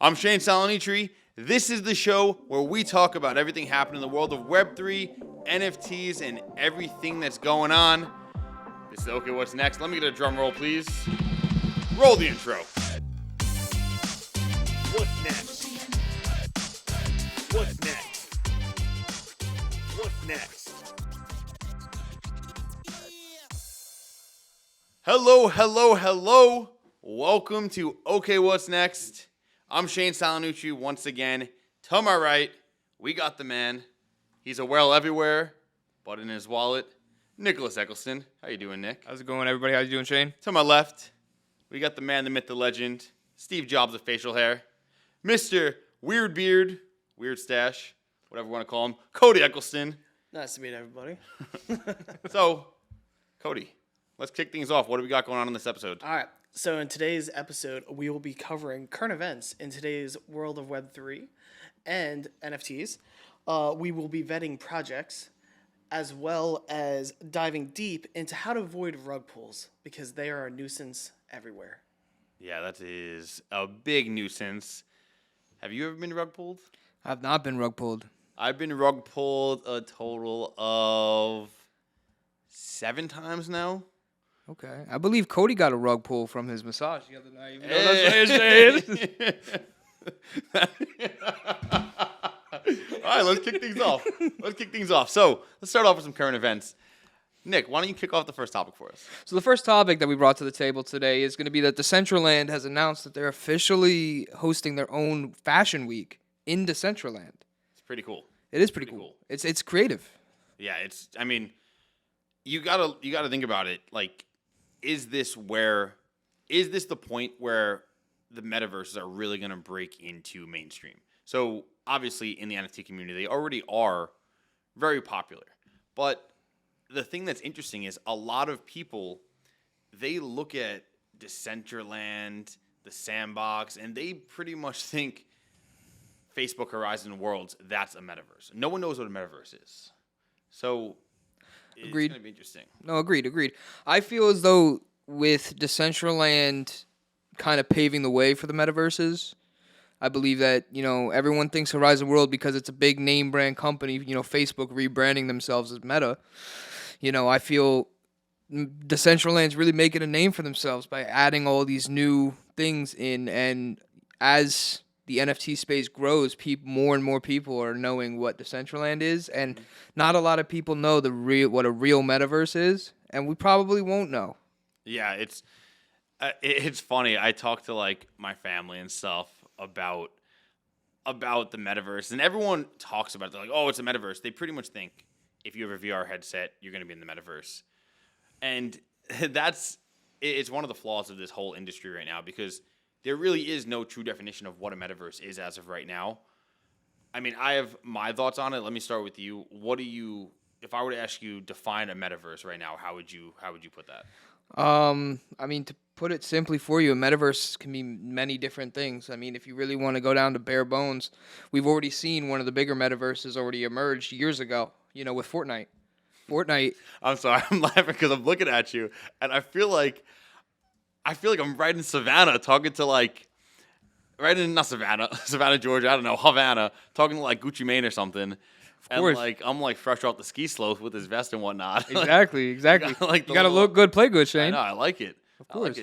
I'm Shane Salonitri. This is the show where we talk about everything happening in the world of Web3, NFTs, and everything that's going on. This is Okay, What's Next? Let me get a drum roll, please. Roll the intro. What's next? What's next? What's next? Hello, hello, hello. Welcome to Okay, What's Next? I'm Shane Salanucci once again. To my right, we got the man. He's a well everywhere, but in his wallet, Nicholas Eccleston. How you doing, Nick? How's it going, everybody? How you doing, Shane? To my left, we got the man, the myth, the legend, Steve Jobs of facial hair, Mr. Weird Beard, Weird Stash, whatever you want to call him, Cody Eccleston. Nice to meet everybody. So, Cody, let's kick things off. What do we got going on in this episode? All right. So in today's episode, we will be covering current events in today's world of Web3 and NFTs. We will be vetting projects as well as diving deep into how to avoid rug pulls because they are a nuisance everywhere. Yeah, that is a big nuisance. Have you ever been rug pulled? I've not been rug pulled. I've been rug pulled a total of 7 times now. Okay. I believe Cody got a rug pull from his massage the other night. Even though that's what you're saying. All right, let's kick things off. So let's start off with some current events. Nick, why don't you kick off the first topic for us? So the first topic that we brought to the table today is going to be that Decentraland has announced that they're officially hosting their own fashion week in Decentraland. It's pretty cool. It is pretty cool. It's creative. Yeah, you gotta think about it. Like, is this the point where the metaverses are really gonna break into mainstream? So obviously in the NFT community, they already are very popular. But the thing that's interesting is a lot of people, they look at Decentraland, the Sandbox, and they pretty much think Facebook Horizon Worlds, that's a metaverse. No one knows what a metaverse is. So it's Agreed. going to be interesting. No, agreed. I feel as though with Decentraland kind of paving the way for the metaverses, I believe that, everyone thinks Horizon World because it's a big name brand company, Facebook rebranding themselves as Meta. I feel Decentraland's really making a name for themselves by adding all these new things in, and as the NFT space grows, more and more people are knowing what Decentraland is, and not a lot of people know what a real metaverse is, and we probably won't know. Yeah, it's funny. I talk to my family and stuff about the metaverse, and everyone talks about it. They're like, "Oh, it's a metaverse." They pretty much think if you have a VR headset, you're going to be in the metaverse, and it's one of the flaws of this whole industry right now because there really is no true definition of what a metaverse is as of right now. I mean, I have my thoughts on it. Let me start with you. If I were to ask you define a metaverse right now, how would you put that? To put it simply for you, a metaverse can be many different things. I mean, if you really want to go down to bare bones, we've already seen one of the bigger metaverses already emerged years ago, with Fortnite. I'm sorry, I'm laughing because I'm looking at you, and I feel like I'm right in Savannah talking to not Savannah, Georgia, I don't know, Havana, talking to Gucci Mane or something. Of course. And I'm fresh off the ski slope with his vest and whatnot. Exactly. You gotta look good, play good, Shane. I know, I like it. Of course.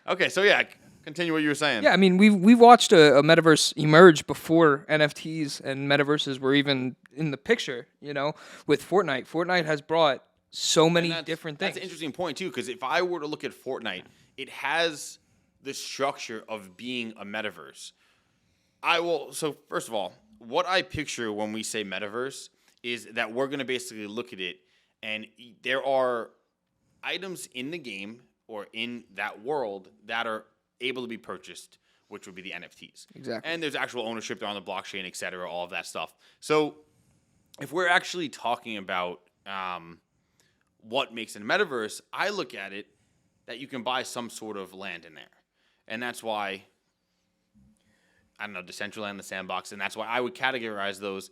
Okay, so yeah, continue what you were saying. Yeah, I mean, we've watched a metaverse emerge before NFTs and metaverses were even in the picture, with Fortnite. Fortnite has brought so many different things. That's an interesting point, too, because if I were to look at Fortnite, it has the structure of being a metaverse. So first of all, what I picture when we say metaverse is that we're going to basically look at it, and there are items in the game or in that world that are able to be purchased, which would be the NFTs. Exactly. And there's actual ownership there on the blockchain, et cetera, all of that stuff. So if we're actually talking about what makes it a metaverse, I look at it that you can buy some sort of land in there. And that's why, I don't know, Decentraland, the Sandbox, and that's why I would categorize those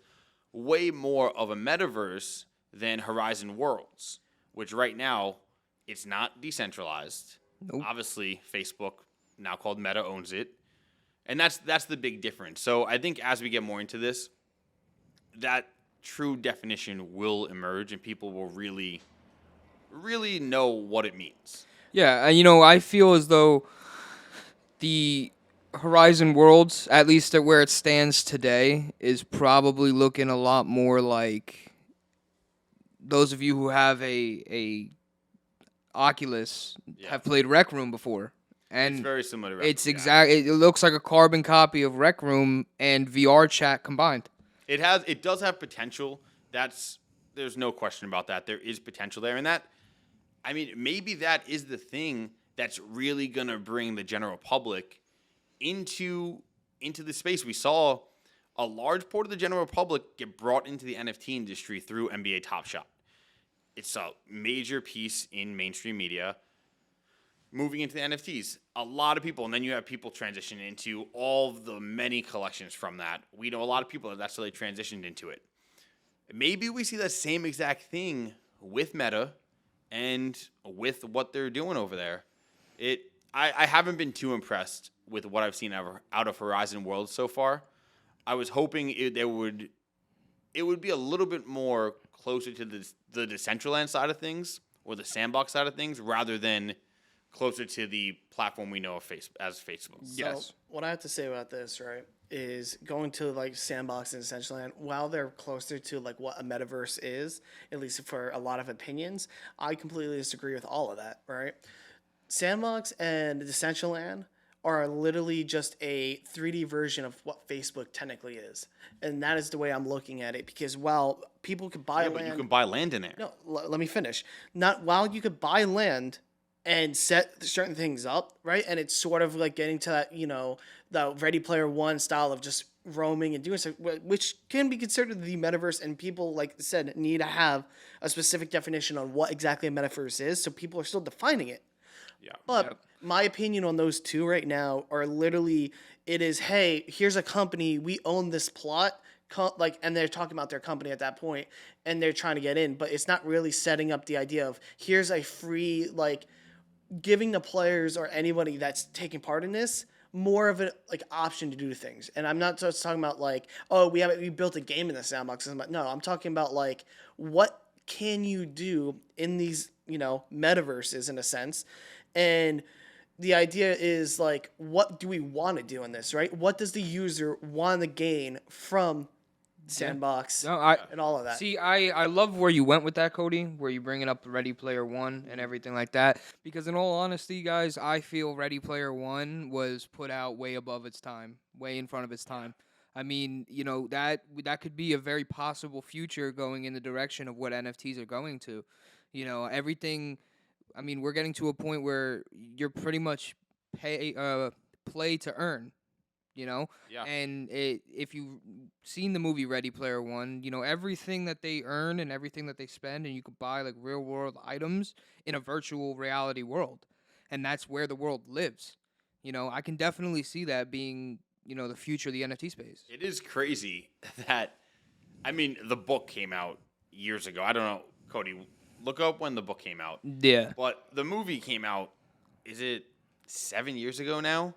way more of a metaverse than Horizon Worlds, which right now, it's not decentralized. Nope. Obviously, Facebook, now called Meta, owns it. And that's the big difference. So I think as we get more into this, that true definition will emerge, and people will really, really know what it means. Yeah, I feel as though the Horizon Worlds, at least at where it stands today, is probably looking a lot more like those of you who have a Oculus Yeah. have played Rec Room before. And It's very similar to it's Rec Room, exact. It looks like a carbon copy of Rec Room and VR chat combined. It does have potential. There's no question about that. There is potential there, and maybe that is the thing that's really gonna bring the general public into the space. We saw a large part of the general public get brought into the NFT industry through NBA Top Shot. It's a major piece in mainstream media. Moving into the NFTs, a lot of people, and then you have people transition into all of the many collections from that. We know a lot of people that that's really transitioned into it. Maybe we see that same exact thing with Meta and with what they're doing over there. I haven't been too impressed with what I've seen out of Horizon Worlds so far. I was hoping it would be a little bit more closer to the Decentraland side of things or the sandbox side of things rather than closer to the platform we know of as Facebook. Yes. So what I have to say about this, right, is going to like Sandbox and Decentraland, while they're closer to like what a metaverse is, at least for a lot of opinions, I completely disagree with all of that, right? Sandbox and Decentraland are literally just a 3D version of what Facebook technically is. And that is the way I'm looking at it, because while people could buy But land... you can buy land in there. No, let me finish. While you could buy land and set certain things up, right? And it's sort of like getting to that, the Ready Player One style of just roaming and doing stuff, which can be considered the metaverse. And people, like I said, need to have a specific definition on what exactly a metaverse is. So people are still defining it. Yeah. But my opinion on those two right now are literally, it is, hey, here's a company, we own this plot, and they're talking about their company at that point, and they're trying to get in, but it's not really setting up the idea of here's a free, giving the players or anybody that's taking part in this more of an option to do things. And I'm not just talking about we built a game in the sandbox. No, I'm talking about what can you do in these metaverses in a sense, and the idea is what do we want to do in this, right? What does the user want to gain from Sandbox and all of that? See, I love where you went with that, Cody, where you bringing up Ready Player One and everything like that. Because in all honesty, guys, I feel Ready Player One was put out way above its time, way in front of its time. I mean, that could be a very possible future going in the direction of what NFTs are going to. Everything. I mean, we're getting to a point where you're pretty much play to earn. Yeah. And if you've seen the movie Ready Player One, everything that they earn and everything that they spend, and you could buy real world items in a virtual reality world, and that's where the world lives. I can definitely see that being the future of the NFT space. It is crazy that, the book came out years ago. I don't know, Cody, look up when the book came out. Yeah. But the movie came out, is it 7 years ago now?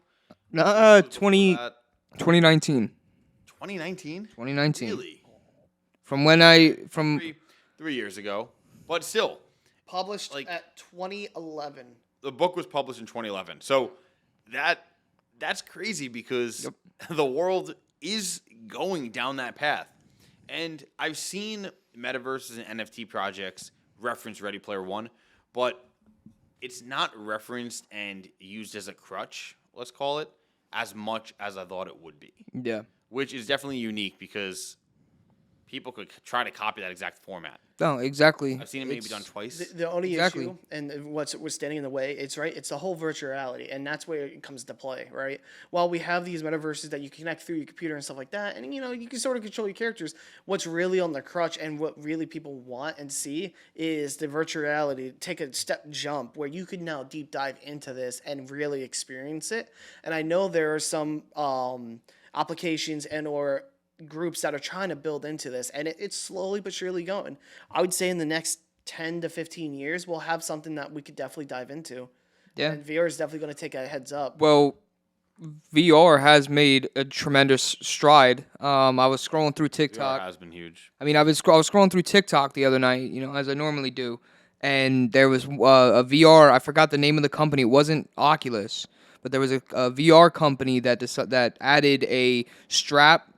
2019. 2019? 2019. Really? From 3 years ago. But still, Published at 2011. the book was published in 2011. So that's crazy because the world is going down that path. And I've seen Metaverses and NFT projects reference Ready Player One, but it's not referenced and used as a crutch, let's call it, as much as I thought it would be. Yeah. Which is definitely unique because people could try to copy that exact format. No, exactly. I've seen it maybe done twice. The only Exactly. issue and what's standing in the way, it's the whole virtuality, and that's where it comes to play, right? While we have these metaverses that you connect through your computer and stuff like that, and you can sort of control your characters, what's really on the crutch and what really people want and see is the virtual reality, take a step jump where you can now deep dive into this and really experience it. And I know there are some applications and or groups that are trying to build into this, and it's slowly but surely going. I would say in the next 10 to 15 years, we'll have something that we could definitely dive into. Yeah. And VR is definitely going to take a heads up. Well, VR has made a tremendous stride. I was scrolling through VR TikTok. has been huge. I mean, I was scrolling through TikTok the other night, as I normally do, and there was a VR. I forgot the name of the company. It wasn't Oculus, but there was a VR company that added a strap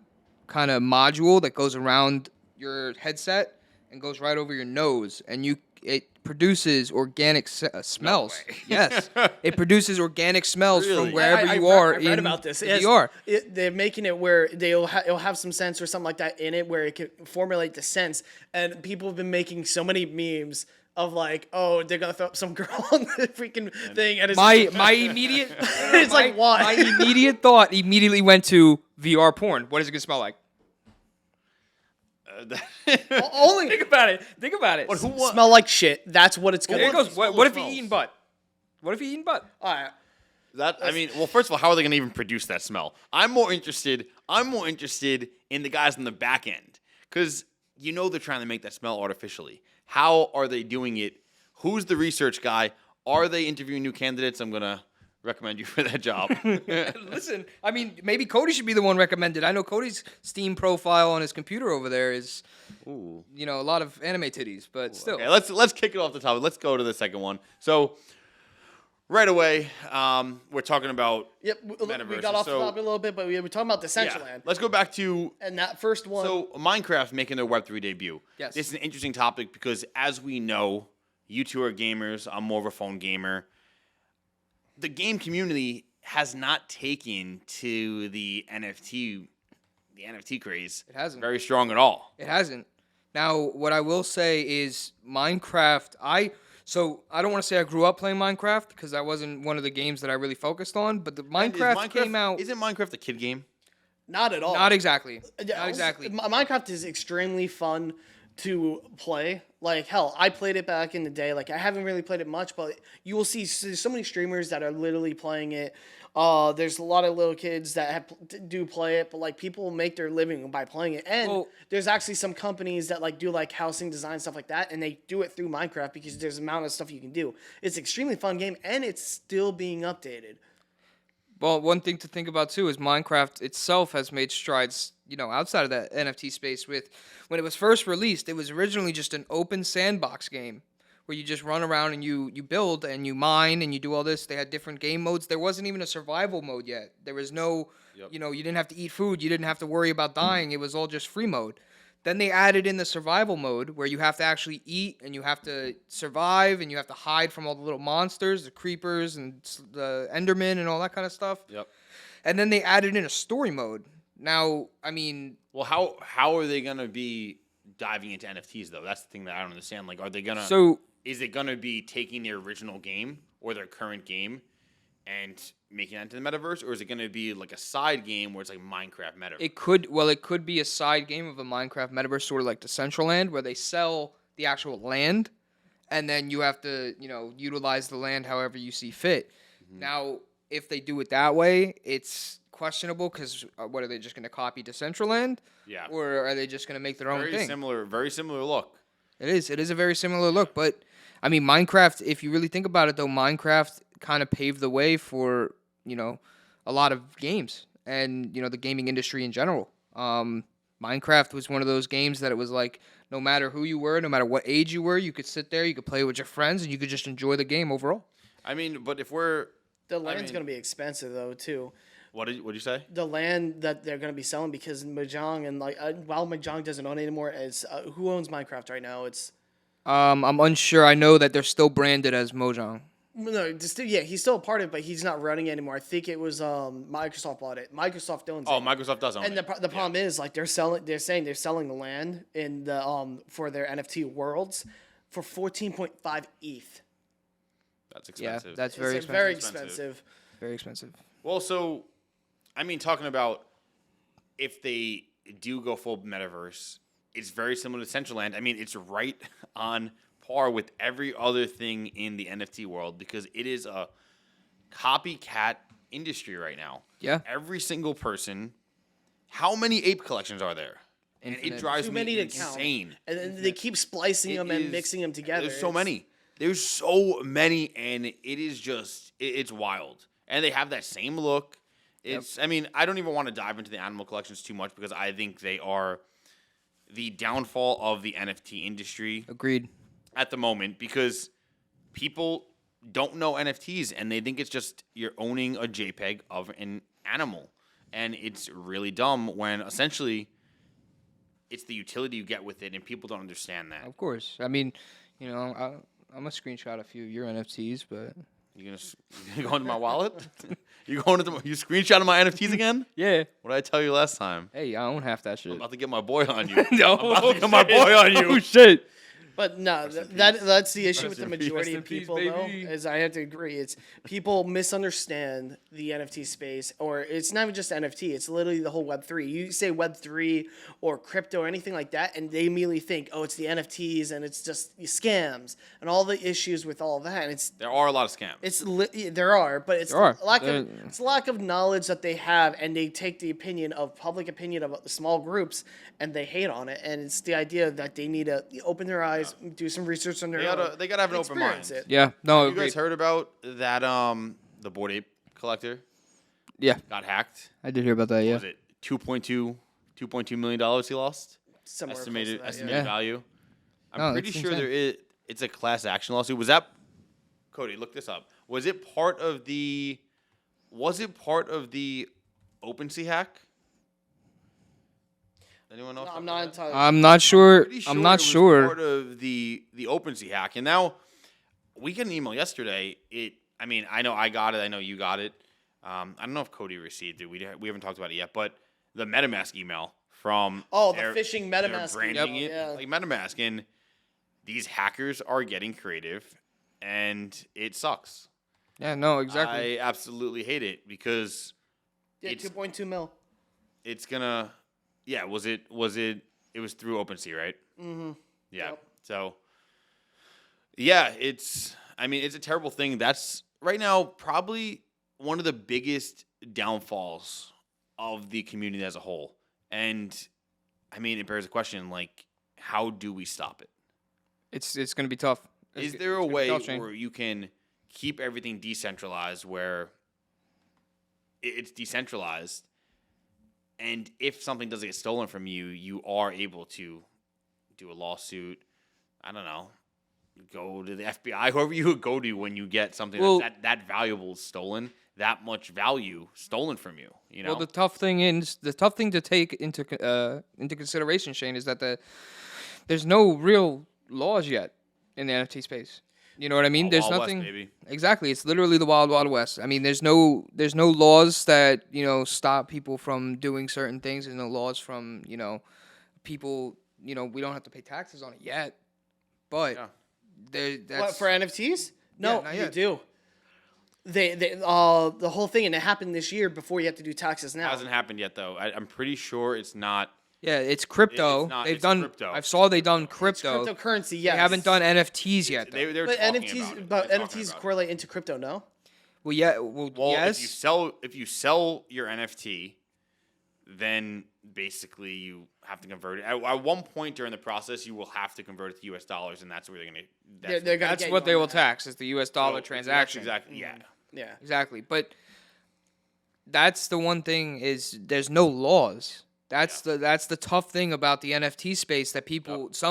kind of module that goes around your headset and goes right over your nose, and it produces organic smells. way. Yes, it produces organic smells Really? from wherever I you are read in about this. the It has- VR. they're making it where it'll have some sense or something like that in it where it can formulate the sense. And people have been making so many memes of like, oh, they're gonna throw up some girl on the freaking thing, and it's My immediate It's like, why? My immediate thought immediately went to VR porn. What is it gonna smell like? only Think about it. Think about it. smell like shit. That's what it's gonna. There it goes. smell What if the you smells? eating butt? What if you eating butt? All right. Well, first of all, how are they going to even produce that smell? I'm more interested in the guys on the back end because they're trying to make that smell artificially. How are they doing it? Who's the research guy? Are they interviewing new candidates? I'm gonna recommend you for that job. Listen, I mean, maybe Cody should be the one recommended. I know Cody's Steam profile on his computer over there is, Ooh. a lot of anime titties, but still. Okay, let's kick it off the top. Let's go to the second one. So right away, we're talking about Yep. We Metaverses. got off the So- topic a little bit, but we were talking about yeah. Decentraland. Let's go back to And that first one. So Minecraft making their Web3 debut. Yes. This is an interesting topic because as we know, you two are gamers. I'm more of a phone gamer. The game community has not taken to the NFT craze. It hasn't. Very strong at all. It hasn't. Now, what I will say is Minecraft. So I don't want to say I grew up playing Minecraft because that wasn't one of the games that I really focused on. But the Minecraft came out. Isn't Minecraft a kid game? Not at all. Not exactly. Yeah, Not exactly. Minecraft is extremely fun to play. Like, hell, I played it back in the day. Like, I haven't really played it much, but you will see so many streamers that are literally playing it. There's a lot of little kids that do play it, but like people make their living by playing it. And Well- there's actually some companies that like do like housing design stuff like that, and they do it through Minecraft because there's a amount of stuff you can do. It's an extremely fun game, and it's still being updated. Well, one thing to think about too is Minecraft itself has made strides, outside of that NFT space. With when it was first released, it was originally just an open sandbox game where you just run around and you build and you mine and you do all this. They had different game modes. There wasn't even a survival mode yet. There was no, you didn't have to eat food. You didn't have to worry about dying. It was all just free mode. Then they added in the survival mode where you have to actually eat and you have to survive and you have to hide from all the little monsters, the creepers and the Endermen and all that kind of stuff. Yep. And then they added in a story mode. Now, I mean, Well, how are they gonna be diving into NFTs though? That's the thing that I don't understand. Like, are they gonna? so Is it gonna be taking their original game or their current game and making it into the metaverse, or is it gonna be like a side game where it's like Minecraft metaverse? it could be a side game of a Minecraft metaverse, sort of like Decentraland, where they sell the actual land, and then you have to, utilize the land however you see fit. Now, if they do it that way, it's questionable because what are they just going to copy Decentraland? Yeah. Or are they just going to make their own very thing? very similar look. It is. It is a very similar look, but I mean, Minecraft. If you really think about it, though, Minecraft kind of paved the way for a lot of games and the gaming industry in general. Minecraft was one of those games that it was like no matter who you were, no matter what age you were, you could sit there, you could play with your friends, and you could just enjoy the game overall. I mean, but if we're The land's mean- going to be expensive though too. what'd you say? The land that they're going to be selling because Mojang and like while Mojang doesn't own it anymore, as who owns Minecraft right now? It's I'm unsure. I know that they're still branded as Mojang. no, he's still a part of it, but he's not running it anymore. I think it was Microsoft bought it. Microsoft owns Oh, it. Microsoft does own And it. the problem is like they're saying they're selling the land in the for their NFT worlds for 14.5 ETH. That's Yeah, expensive. that's very It's expensive. very expensive. Very expensive. Well, so, I mean, talking about if they do go full metaverse, it's very similar to Decentraland. I mean, it's right on par with every other thing in the NFT world because it is a copycat industry right now. Yeah. Every single person. How many ape collections are there? And it Infinite. drives Too me many to count. insane. And then they keep splicing them and mixing them together. There's so It's- many. There's so many, and it is just it's wild. And they have that same look, It's. I mean, I don't even want to dive into the animal collections too much because I think they are the downfall of the NFT industry Agreed. at the moment because people don't know NFTs and they think it's just you're owning a JPEG of an animal, and it's really dumb when essentially it's the utility you get with it, and people don't understand that. Of course. I mean, I'm gonna screenshot a few of your NFTs, but You gonna go into my wallet? You screenshotting my NFTs again? yeah. What did I tell you last time? Hey, I own half that shit. I'm about to get my boy on you. No, I'm about to get my boy on you. Oh shit. But no, that's the issue with the in peace. majority of Rest in peace, people, though, baby. is I have to agree. It's people misunderstand the NFT space, or it's not even just NFT. It's literally the whole Web3. You say Web3 or crypto or anything like that, and they immediately think, oh, it's the NFTs and it's just scams and all the issues with all of that. And There are a lot of scams. there are, but it's There are. it's lack of knowledge that they have, and they take the opinion of public opinion of small groups and they hate on it. And it's the idea that they need to open their eyes, do some research on their own. They gotta have an open mind. experience it. Yeah. No. You Agreed. guys heard about that? The Bored Ape collector Yeah. got hacked. I did hear about that. What Yeah. was it $2.2 million he lost? Somewhere close to Estimated that, estimated Yeah. value. I'm No, pretty that's sure insane. it's a class action lawsuit. Was that Cody? Look this up. Was it part of the OpenSea hack? Anyone know? No, if I'm that not was that? entirely. I'm not sure. Pretty I'm not it was sure. Part of the OpenSea hack, and now we got an email yesterday. I mean, I know I got it. I know you got it. I don't know if Cody received it. We haven't talked about it yet, but the MetaMask email from Oh, the phishing they're MetaMask branding email, it yeah. like MetaMask, and these hackers are getting creative, and it sucks. Yeah. No. Exactly. I absolutely hate it because Yeah, it's- 2.2 mil. it's gonna. Yeah, was it? It was through OpenSea, right? Mm-hmm. Yeah. Yep. So, yeah, I mean, it's a terrible thing. That's right now probably one of the biggest downfalls of the community as a whole. And I mean, it bears a question like, how do we stop it? It's gonna be tough. Is It's there a gonna be way tough, Shane. where you can keep everything decentralized where it's decentralized? And if something does get stolen from you, you are able to do a lawsuit. I don't know. Go to the FBI, whoever you would go to when you get something Well- that valuable stolen, that much value stolen from you. You know, Well, the tough thing to take into consideration, Shane, is that there's no real laws yet in the NFT space. You know what I mean? There's Wild West, nothing. baby. Exactly. It's literally the wild, wild west. I mean, there's no laws that stop people from doing certain things. There's no laws from people. We don't have to pay taxes on it yet, but Yeah. that's What, for NFTs? No, not you yet. do. The whole thing, and it happened this year before you have to do taxes now. Hasn't happened yet though. I'm pretty sure it's not. yeah. It's crypto. It's not- They've it's done. crypto. I saw they done It's crypto. cryptocurrency, yes. They haven't done NFTs yet. They Though. were But talking NFTs, about it. but They're talking NFTs about it. correlate into crypto, no? Well, yeah. Well, Well, yes. if you sell your NFT, then basically you have to convert it. At one point during the process, you will have to convert it to U.S. dollars, and that's where they're gonna. They're gonna That's get what you they on will that. tax is the U.S. dollar That's transaction. exactly. Yeah. Yeah. Exactly. But that's the one thing is there's no laws. That's the tough thing about the NFT space that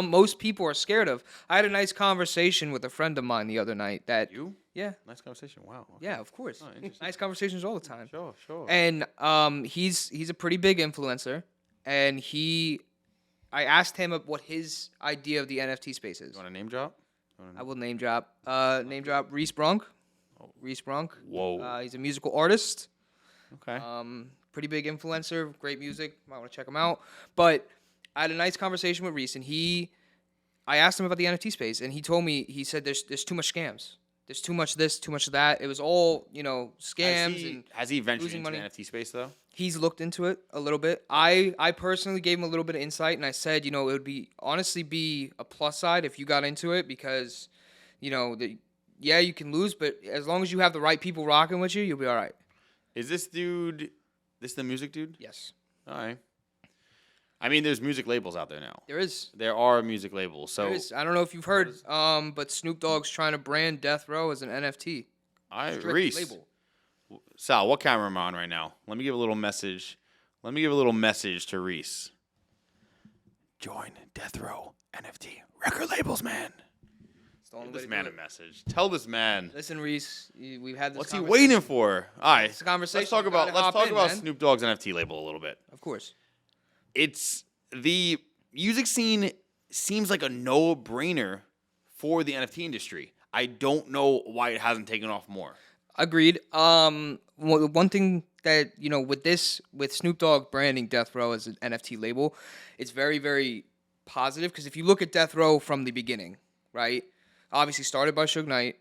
most people are scared of. I had a nice conversation with a friend of mine the other night that You? yeah, Nice conversation. Wow. Okay. yeah, of course. interesting. Nice conversations all the time. Sure. And he's a pretty big influencer and I asked him what his idea of the NFT space is. You want a name drop? I will name drop Reese Brunk. Reese Brunk. Whoa. He's a musical artist. Okay. Pretty big influencer, great music. Might want to check him out. But I had a nice conversation with Reese, and I asked him about the NFT space, and he said there's too much scams. There's too much this, too much that. It was all scams and has he ventured losing into money. the NFT space though? He's looked into it a little bit. I personally gave him a little bit of insight, and I said, it would honestly be a plus side if you got into it because, you can lose, but as long as you have the right people rocking with you, you'll be all right. Is this dude? This the music dude? Yes, All right. I mean, there's music labels out there now. there is. There are music labels. So There is. I don't know if you've heard, but Snoop Dogg's trying to brand Death Row as an NFT. Strict Reese, label. Sal, what camera am I on right now? Let me give a little message. Let me give a little message to Reese. Join Death Row NFT record labels, man. It's the only Give way this to man do a it. message. Tell this man. Listen, Reese, we've had this. What's he conversation. waiting for? All right, It's a conversation. Let's talk You about gotta hop in, man. Snoop Dogg's NFT label a little bit. Of course. It's the music scene seems like a no-brainer for the NFT industry. I don't know why it hasn't taken off more. Agreed. One thing that with Snoop Dogg branding Death Row as an NFT label, it's very, very positive because if you look at Death Row from the beginning, right? Obviously started by Suge Knight,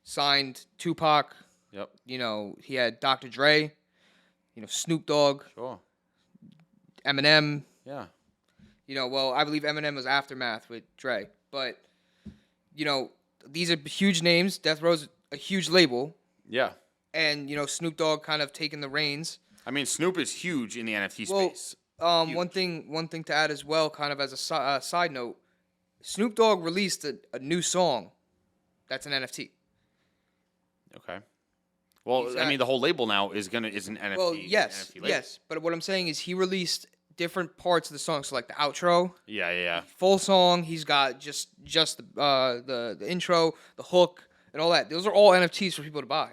signed Tupac. Yep. He had Dr. Dre. Snoop Dogg, Sure. Eminem. Yeah. Well, I believe Eminem was Aftermath with Dre, but these are huge names. Death Row's a huge label. Yeah. And Snoop Dogg kind of taking the reins. I mean, Snoop is huge in the NFT Well, space. one thing to add as well, kind of as a side note, Snoop Dogg released a new song that's an NFT. Okay. Well, I mean, the whole label now is an NFT. Well, yes, NFT label. yes, but what I'm saying is he released different parts of the song, so like the outro, Yeah. full song. He's got just the intro, the hook, and all that. Those are all NFTs for people to buy.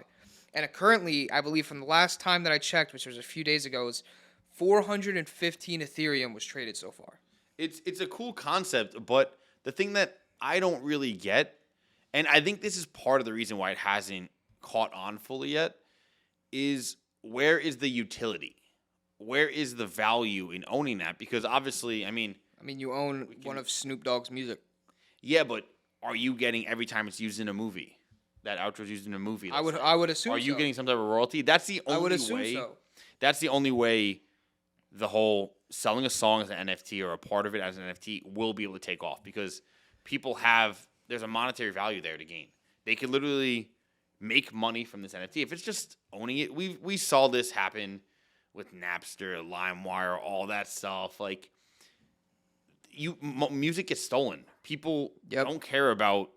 And currently, I believe from the last time that I checked, which was a few days ago, is 415 Ethereum was traded so far. It's a cool concept, but the thing that I don't really get, and I think this is part of the reason why it hasn't caught on fully yet, is where is the utility? Where is the value in owning that? Because obviously, I mean, you own one of Snoop Dogg's music. yeah, but are you getting every time it's used in a movie? That outro's used in a movie. I would assume. Are you so. getting some type of royalty? That's the only I would assume way. so. That's the only way the whole selling a song as an NFT or a part of it as an NFT will be able to take off because there's a monetary value there to gain. They could literally make money from this NFT. If it's just owning it, we saw this happen with Napster, LimeWire, all that stuff. Like, music gets stolen. People don't care about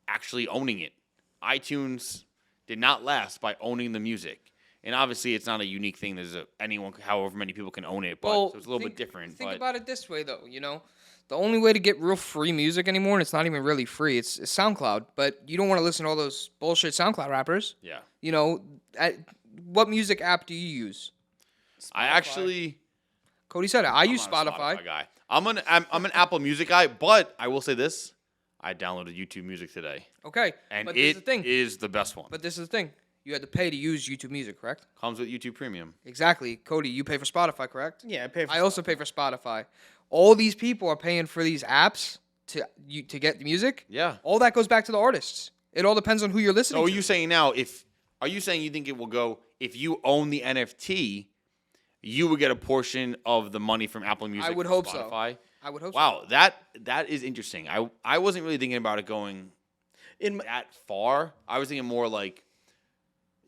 actually owning it. iTunes did not last by owning the music. And obviously, it's not a unique thing. There's however many people can own it, but so it's a little bit different. Think about it this way, though. The only way to get real free music anymore, and it's not even really free, it's SoundCloud. But you don't want to listen to all those bullshit SoundCloud rappers. Yeah. What music app do you use? Cody said it. I use I'm not a Spotify. guy. I'm an Apple Music guy, but I will say this: I downloaded YouTube Music today, Okay, and but this is the thing. is the best one. But this is the thing. You had to pay to use YouTube Music, correct? Comes with YouTube Premium. Exactly. Cody, you pay for Spotify, correct? Yeah, I pay for. I also pay for Spotify. All these people are paying for these apps to get the music. Yeah. All that goes back to the artists. It all depends on who you're listening So are to. you saying now are you saying you think it will go if you own the NFT, you would get a portion of the money from Apple Music? I would from hope so. Spotify? I would hope Wow, that is interesting. I wasn't really thinking about it going that far. I was thinking more like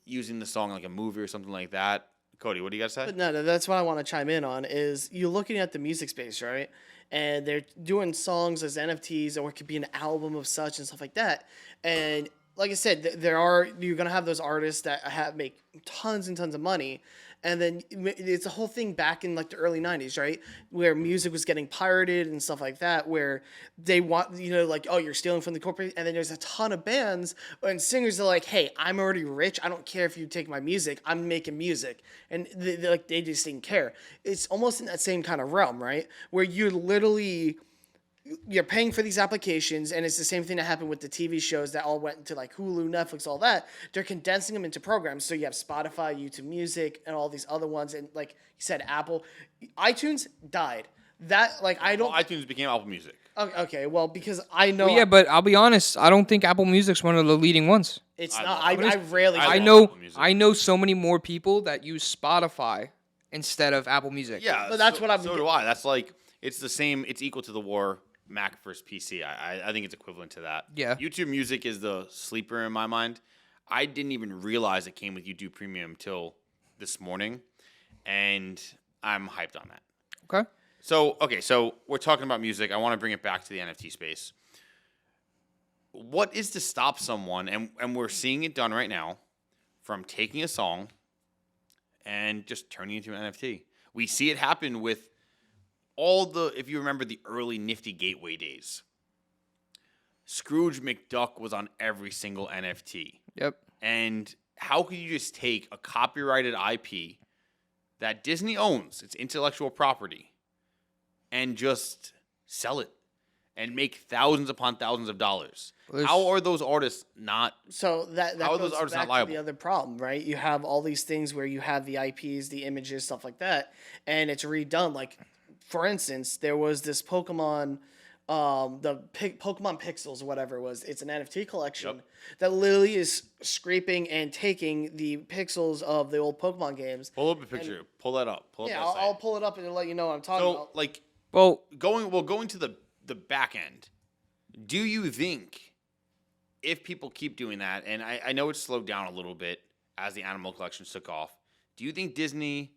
using the song like a movie or something like that. Cody, what do you got to say? But no, that's what I want to chime in on is you're looking at the music space, right? And they're doing songs as NFTs, or it could be an album of such and stuff like that. And like I said, you're gonna have those artists that make tons and tons of money. And then it's a whole thing back in like the early 90s, right? Where music was getting pirated and stuff like that, where they want, like, oh, you're stealing from the corporate. And then there's a ton of bands and singers that are like, hey, I'm already rich. I don't care if you take my music. I'm making music. And they just didn't care. It's almost in that same kind of realm, right? Where you're paying for these applications, and it's the same thing that happened with the TV shows that all went into like Hulu, Netflix, all that. They're condensing them into programs. So you have Spotify, YouTube Music, and all these other ones. And like you said, Apple, iTunes died. iTunes became Apple Music. Okay, well, because I know. Well, yeah, but I'll be honest. I don't think Apple Music's one of the leading ones. It's I not. love I rarely. I I love know. Apple Music. I know so many more people that use Spotify instead of Apple Music. Yeah, But that's what I'm. So do I. That's like it's the same. It's equal to the war Mac versus PC. I think it's equivalent to that. Yeah. YouTube Music is the sleeper in my mind. I didn't even realize it came with YouTube Premium till this morning, and I'm hyped on that. Okay. So we're talking about music. I want to bring it back to the NFT space. What is to stop someone, and we're seeing it done right now, from taking a song and just turning it into an NFT. We see it happen with if you remember the early Nifty Gateway days. Scrooge McDuck was on every single NFT. Yep. And how could you just take a copyrighted IP that Disney owns, it's intellectual property, and just sell it and make thousands upon thousands of dollars? How are those artists not? So that How are goes those artists back not liable? to the other problem, right? You have all these things where you have the IPs, the images, stuff like that, and it's redone. Like, for instance, there was this Pokemon, Pokemon Pixels or whatever it was. It's an NFT collection that literally is scraping and taking the pixels of the old Pokemon games. Pull up a picture. Pull that up. Pull up Yeah, that I'll site. pull it up and let you know what I'm talking So, about. like, Well, going to the back end, do you think if people keep doing that, and I know it's slowed down a little bit as the animal collections took off, do you think Disney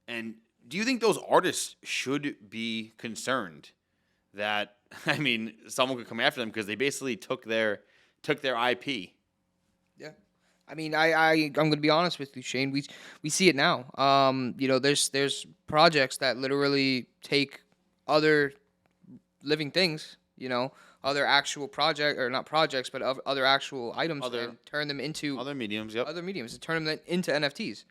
and do you think those artists should be concerned that, I mean, someone could come after them because they basically took their IP? yeah. I mean, I'm gonna be honest with you, Shane. We see it now. You know, there's projects that literally take other living things, you know, other actual project or not projects, but other actual items and turn them into Other mediums, yep. other mediums and turn them into NFTs.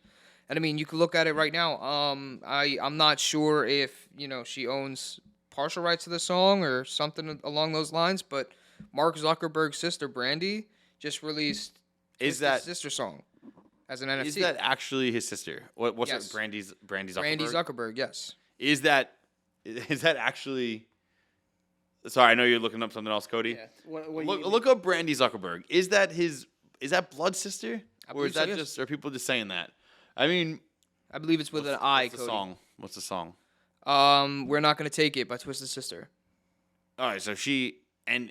And I mean, you can look at it right now. I'm not sure if she owns partial rights to the song or something along those lines, but Mark Zuckerberg's sister Brandy just released his sister song as an NFT. Is that actually his sister? What's Yes. it? Brandy Zuckerberg? Brandy Zuckerberg? Yes. Is that actually? Sorry, I know you're looking up something else, Cody. Yeah. What Look up Brandy Zuckerberg. Is that blood sister? Or believe is that so, yes. just? Are people just saying that? I mean, I believe it's with an I. What's the Cody. song? What's the song? We're Not Gonna Take It by Twisted Sister. All right, so she and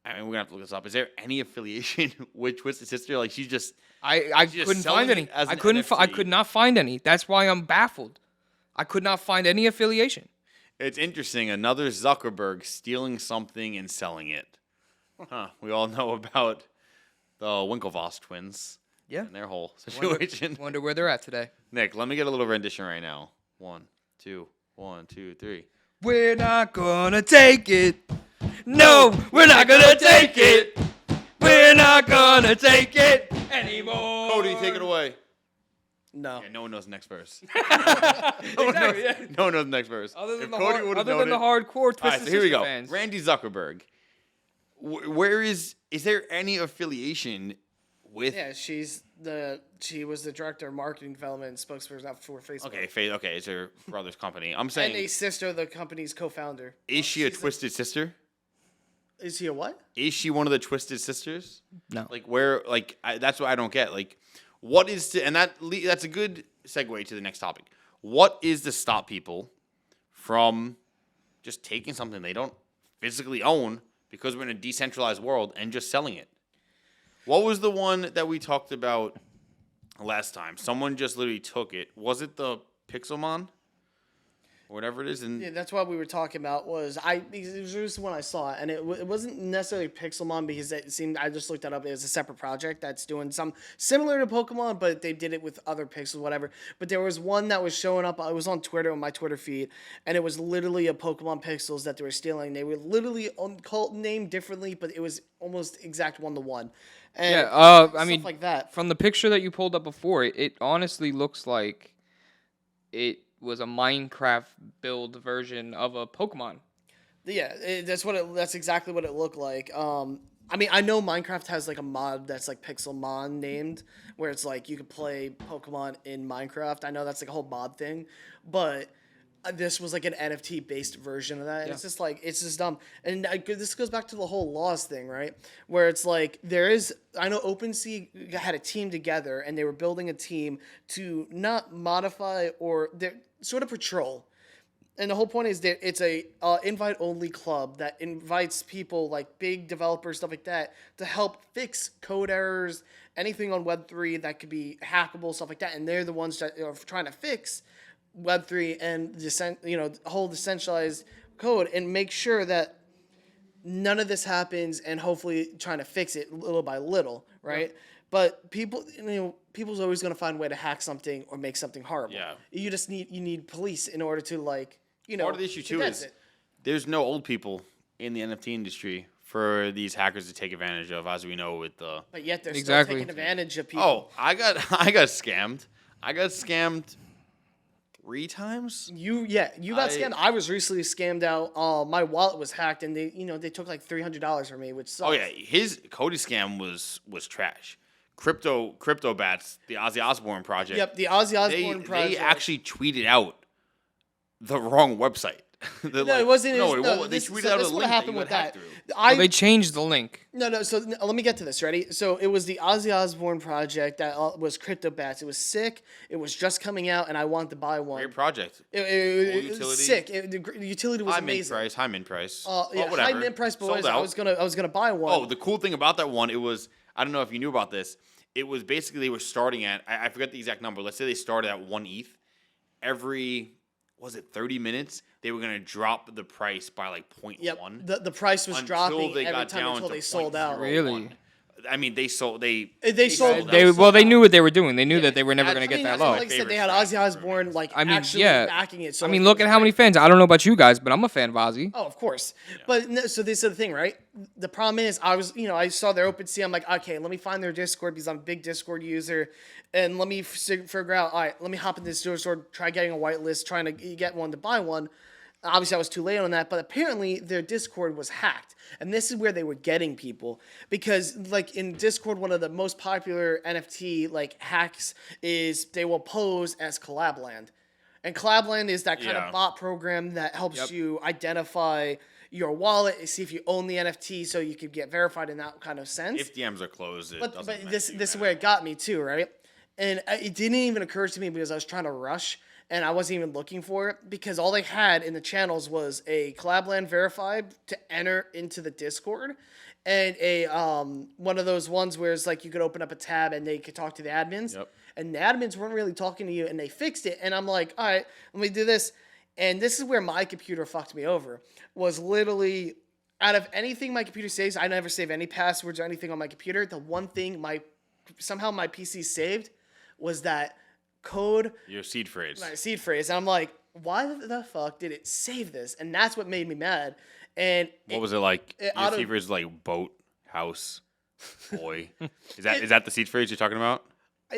I mean we're gonna have to look this up. Is there any affiliation with Twisted Sister? Like she's just I just couldn't selling find any. it as I an couldn't. I NFT. could not find any. That's why I'm baffled. I could not find any affiliation. It's interesting. Another Zuckerberg stealing something and selling it. Huh. We all know about the Winklevoss twins. Yeah. And their whole Wonder, situation. wonder where they're at today. Nick, let me get a little rendition right now. 1, 2, 1, 2, 3. We're not gonna take it. No, we're not gonna take it. We're not gonna take it anymore. Cody, take it away. No. Yeah, no one knows the next verse. Exactly, yeah. No one knows the next verse. Other than, If the, Cody hard, would've other than the known it- hardcore All right, Twisted so here we Sister go. fans. Randy Zuckerberg. Where is there any affiliation with? Yeah, she was the director of marketing development and spokesperson for Facebook. Okay, it's her brother's company. I'm And saying, a sister of the company's co-founder. is she a Twisted Sister? Is he a what? Is she one of the Twisted Sisters? No. Like where? Like that's what I don't get. Like, what is to? And that's a good segue to the next topic. What is to stop people from just taking something they don't physically own because we're in a decentralized world and just selling it? What was the one that we talked about last time? Someone just literally took it. Was it the Pixelmon? Or whatever it is. And Yeah, that's what we were talking about. Because it was just when I saw it, and it wasn't necessarily Pixelmon because it seemed I just looked that up. It was a separate project that's doing some similar to Pokemon, but they did it with other pixels, whatever. But there was one that was showing up. I was on Twitter on my Twitter feed, and it was literally a Pokemon pixels that they were stealing. They were literally named differently, but it was almost exact 1-to-1. And Yeah, I stuff mean, like that. from the picture that you pulled up before, it honestly looks like it was a Minecraft build version of a Pokemon. Yeah, that's exactly what it looked like. I mean, I know Minecraft has like a mod that's like Pixelmon named, where it's like you could play Pokemon in Minecraft. I know that's like a whole mod thing, but this was like an NFT based version of that, and Yeah. it's just dumb. And this goes back to the whole laws thing, right? Where it's like I know OpenSea had a team together, and they were building a team to not modify or sort of patrol. And the whole point is that it's a invite only club that invites people like big developers, stuff like that, to help fix code errors, anything on Web3 that could be hackable, stuff like that. And they're the ones that are trying to fix Web3 and the whole decentralized code and make sure that none of this happens, and hopefully trying to fix it little by little, right? But people's always going to find a way to hack something or make something horrible. Yeah. You just need police in order to Part of the issue too condense is it. there's no old people in the NFT industry for these hackers to take advantage of, as we know with the. But yet they're Exactly. still taking advantage of people. Oh, I got scammed. I got scammed 3 times. You got scammed. I was recently scammed out. My wallet was hacked, and they took like $300 from me, which sucks. Oh yeah, his Cody scam was trash. Crypto Bats, the Ozzy Osbourne project. Yep, the Ozzy Osbourne project. They actually tweeted out the wrong website. It wasn't. No, no, they tweeted out a this link what happened that you with got hacked that. through. Well, they changed the link. No. So let me get to this. Ready? So it was the Ozzy Osbourne project that was Crypto Bats. It was sick. It was just coming out, and I wanted to buy one. Great project. It was utility. sick. The utility was High mint amazing. price. High mint price. Yeah, whatever. high mint price, Sold boys. I out. was gonna buy one. Oh, the cool thing about that one, it was, I don't know if you knew about this. It was basically they were starting at, I forget the exact number. Let's say they started at 1 ETH. Every, was it 30 minutes? They were going to drop the price by like 0.1. Yep. The price was dropping they every got time down until to they sold out. 0.01. Really? I mean, they sold. They out. sold. They knew what they were doing. They knew that they were never I going to mean, get that that's low. my Like I said, they favorite had track Ozzy Osbourne actually backing it. So I mean, look at how many fans. I don't know about you guys, but I'm a fan of Ozzy. Oh, of course. But so this is the thing, right? The problem is, I saw their OpenSea. I'm like, okay, let me find their Discord because I'm a big Discord user, and let me figure out. All right, let me hop in this Discord, try getting a whitelist, trying to get one to buy one. Obviously, I was too late on that, but apparently their Discord was hacked. And this is where they were getting people because, like, in Discord, one of the most popular NFT, hacks is they will pose as Collabland. And Collabland is that kind of bot program that helps you identify your wallet, see if you own the NFT so you could get verified in that kind of sense. If DMs are closed, it But doesn't this is where it got me, too, right? And it didn't even occur to me because I was trying to rush and I wasn't even looking for it because all they had in the channels was a Collabland verified to enter into the Discord and a one of those ones where it's like you could open up a tab and they could talk to the admins. Yep. And the admins weren't really talking to you and they fixed it. And I'm like, all right, let me do this. And this is where my computer fucked me over. Was literally out of anything my computer saves, I never save any passwords or anything on my computer. The one thing somehow my PC saved was that code, your seed phrase. my seed phrase, and I'm like, why the fuck did it save this? And that's what made me mad. And What was it like? it Your seed phrase is like boat, house, boy. Is that the seed phrase you're talking about?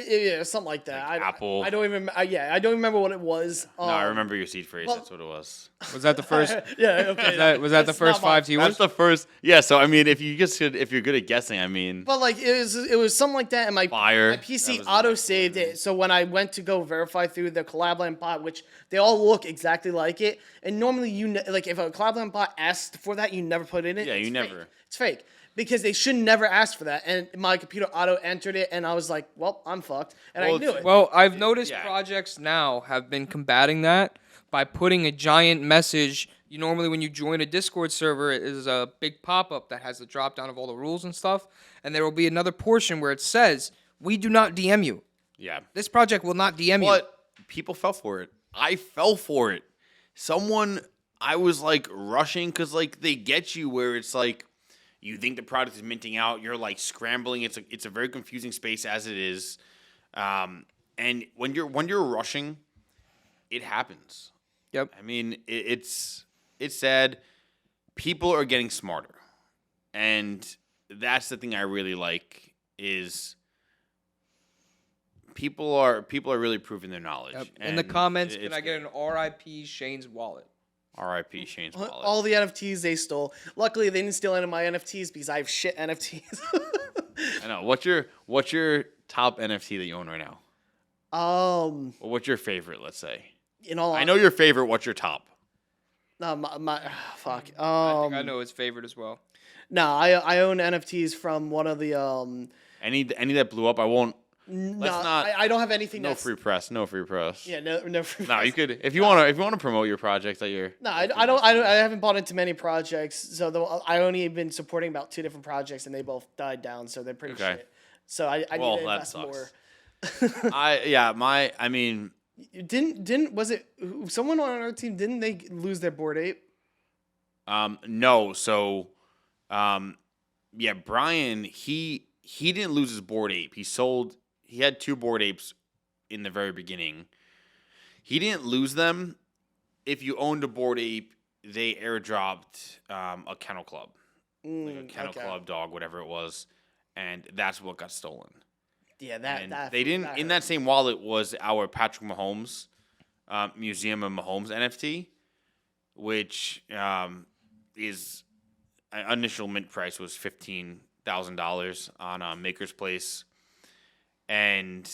yeah, something like that. Apple. I don't even. I don't remember what it was. No, I remember your seed phrase. That's what it was. Was that the first? Yeah, okay. Was that the That's first not mine. 5 to yours? That's the first. Yeah. So I mean, if you're good at guessing, I mean, But it was something like that, and my Fire. PC That was the auto next saved one. it. So when I went to go verify through the Collabland bot, which they all look exactly like it, and normally if a Collabland bot asks for that, you never put it in. Yeah, you It's never. fake. It's fake because they should never ask for that. And my computer auto entered it, and I was like, well, I'm fucked, and Well, I knew it's- it. Well, I've noticed Yeah. projects now have been combating that by putting a giant message. You normally, when you join a Discord server, it is a big pop-up that has the drop-down of all the rules and stuff, and there will be another portion where it says, "We do not DM you. yeah. This project will not DM you." But people fell for it. I fell for it. I was like rushing because like they get you where it's like you think the product is minting out. You're like scrambling. It's a very confusing space as it is. And when you're rushing, it happens. Yep. I mean, it's sad. People are getting smarter, and that's the thing I really like is people are really proving their knowledge. Yep. In the and comments, it's can I get an RIP Shane's wallet? R.I.P. Shane's wallet. All the NFTs they stole. Luckily, they didn't steal any of my NFTs because I have shit NFTs. I know. What's your top NFT that you own right now? Or what's your favorite? Let's say. In all, I know your favorite. What's your top? No, fuck. I think I know his favorite as well. No, I own NFTs from one of the Any that blew up. I won't. No, not- I don't have anything. No that's, free press. No free press. Yeah, no free. No, you could if you want to promote your project that you're. No, I don't. I haven't bought into many projects, so I only been supporting about 2 different projects, and they both died down, so they're pretty Okay. shit. So I Well, need to that invest sucks. more. I mean, Didn't was it someone on our team? Didn't they lose their Bored Ape? no. So, yeah, Brian, he he didn't lose his Bored Ape. He had 2 Bored Apes in the very beginning. He didn't lose them. If you owned a Bored Ape, they airdropped a Kennel Club. Like a Kennel Club dog, whatever it was. And that's what got stolen. Yeah, And that they didn't. In that same wallet was our Patrick Mahomes Museum of Mahomes NFT, which is initial mint price was $15,000 on Maker's Place, and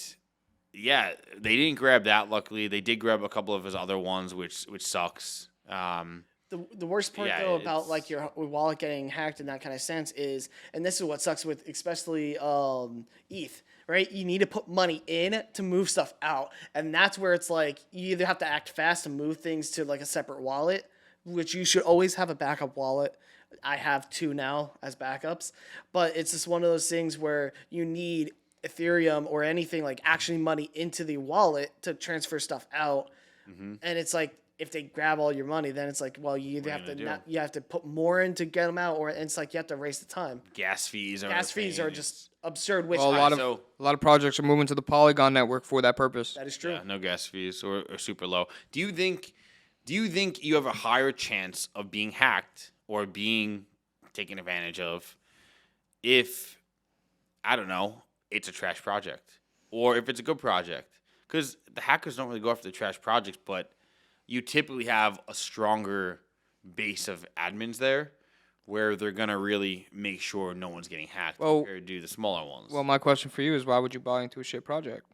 yeah, they didn't grab that. Luckily, they did grab a couple of his other ones, which sucks. The worst part Yeah, though about it's- like your wallet getting hacked in that kind of sense is, and this is what sucks with especially ETH, right? You need to put money in to move stuff out, and that's where it's like you either have to act fast to move things to like a separate wallet, which you should always have a backup wallet. I have 2 now as backups, but it's just one of those things where you need Ethereum or anything like actually money into the wallet to transfer stuff out, and it's like if they grab all your money, then it's like, well, you either What are have you to gonna do? you have to put more in to get them out, or it's like you have to race the time. Gas fees are Gas fees are just absurd. Which Well, a lot of projects are moving to the Polygon network for that purpose. that is true. yeah, no gas fees or super low. Do you think you have a higher chance of being hacked or being taken advantage of if, I don't know, it's a trash project or if it's a good project? Because the hackers don't really go after the trash projects, but you typically have a stronger base of admins there where they're going to really make sure no one's getting hacked Well- compared to the smaller ones. Well, my question for you is, why would you buy into a shit project?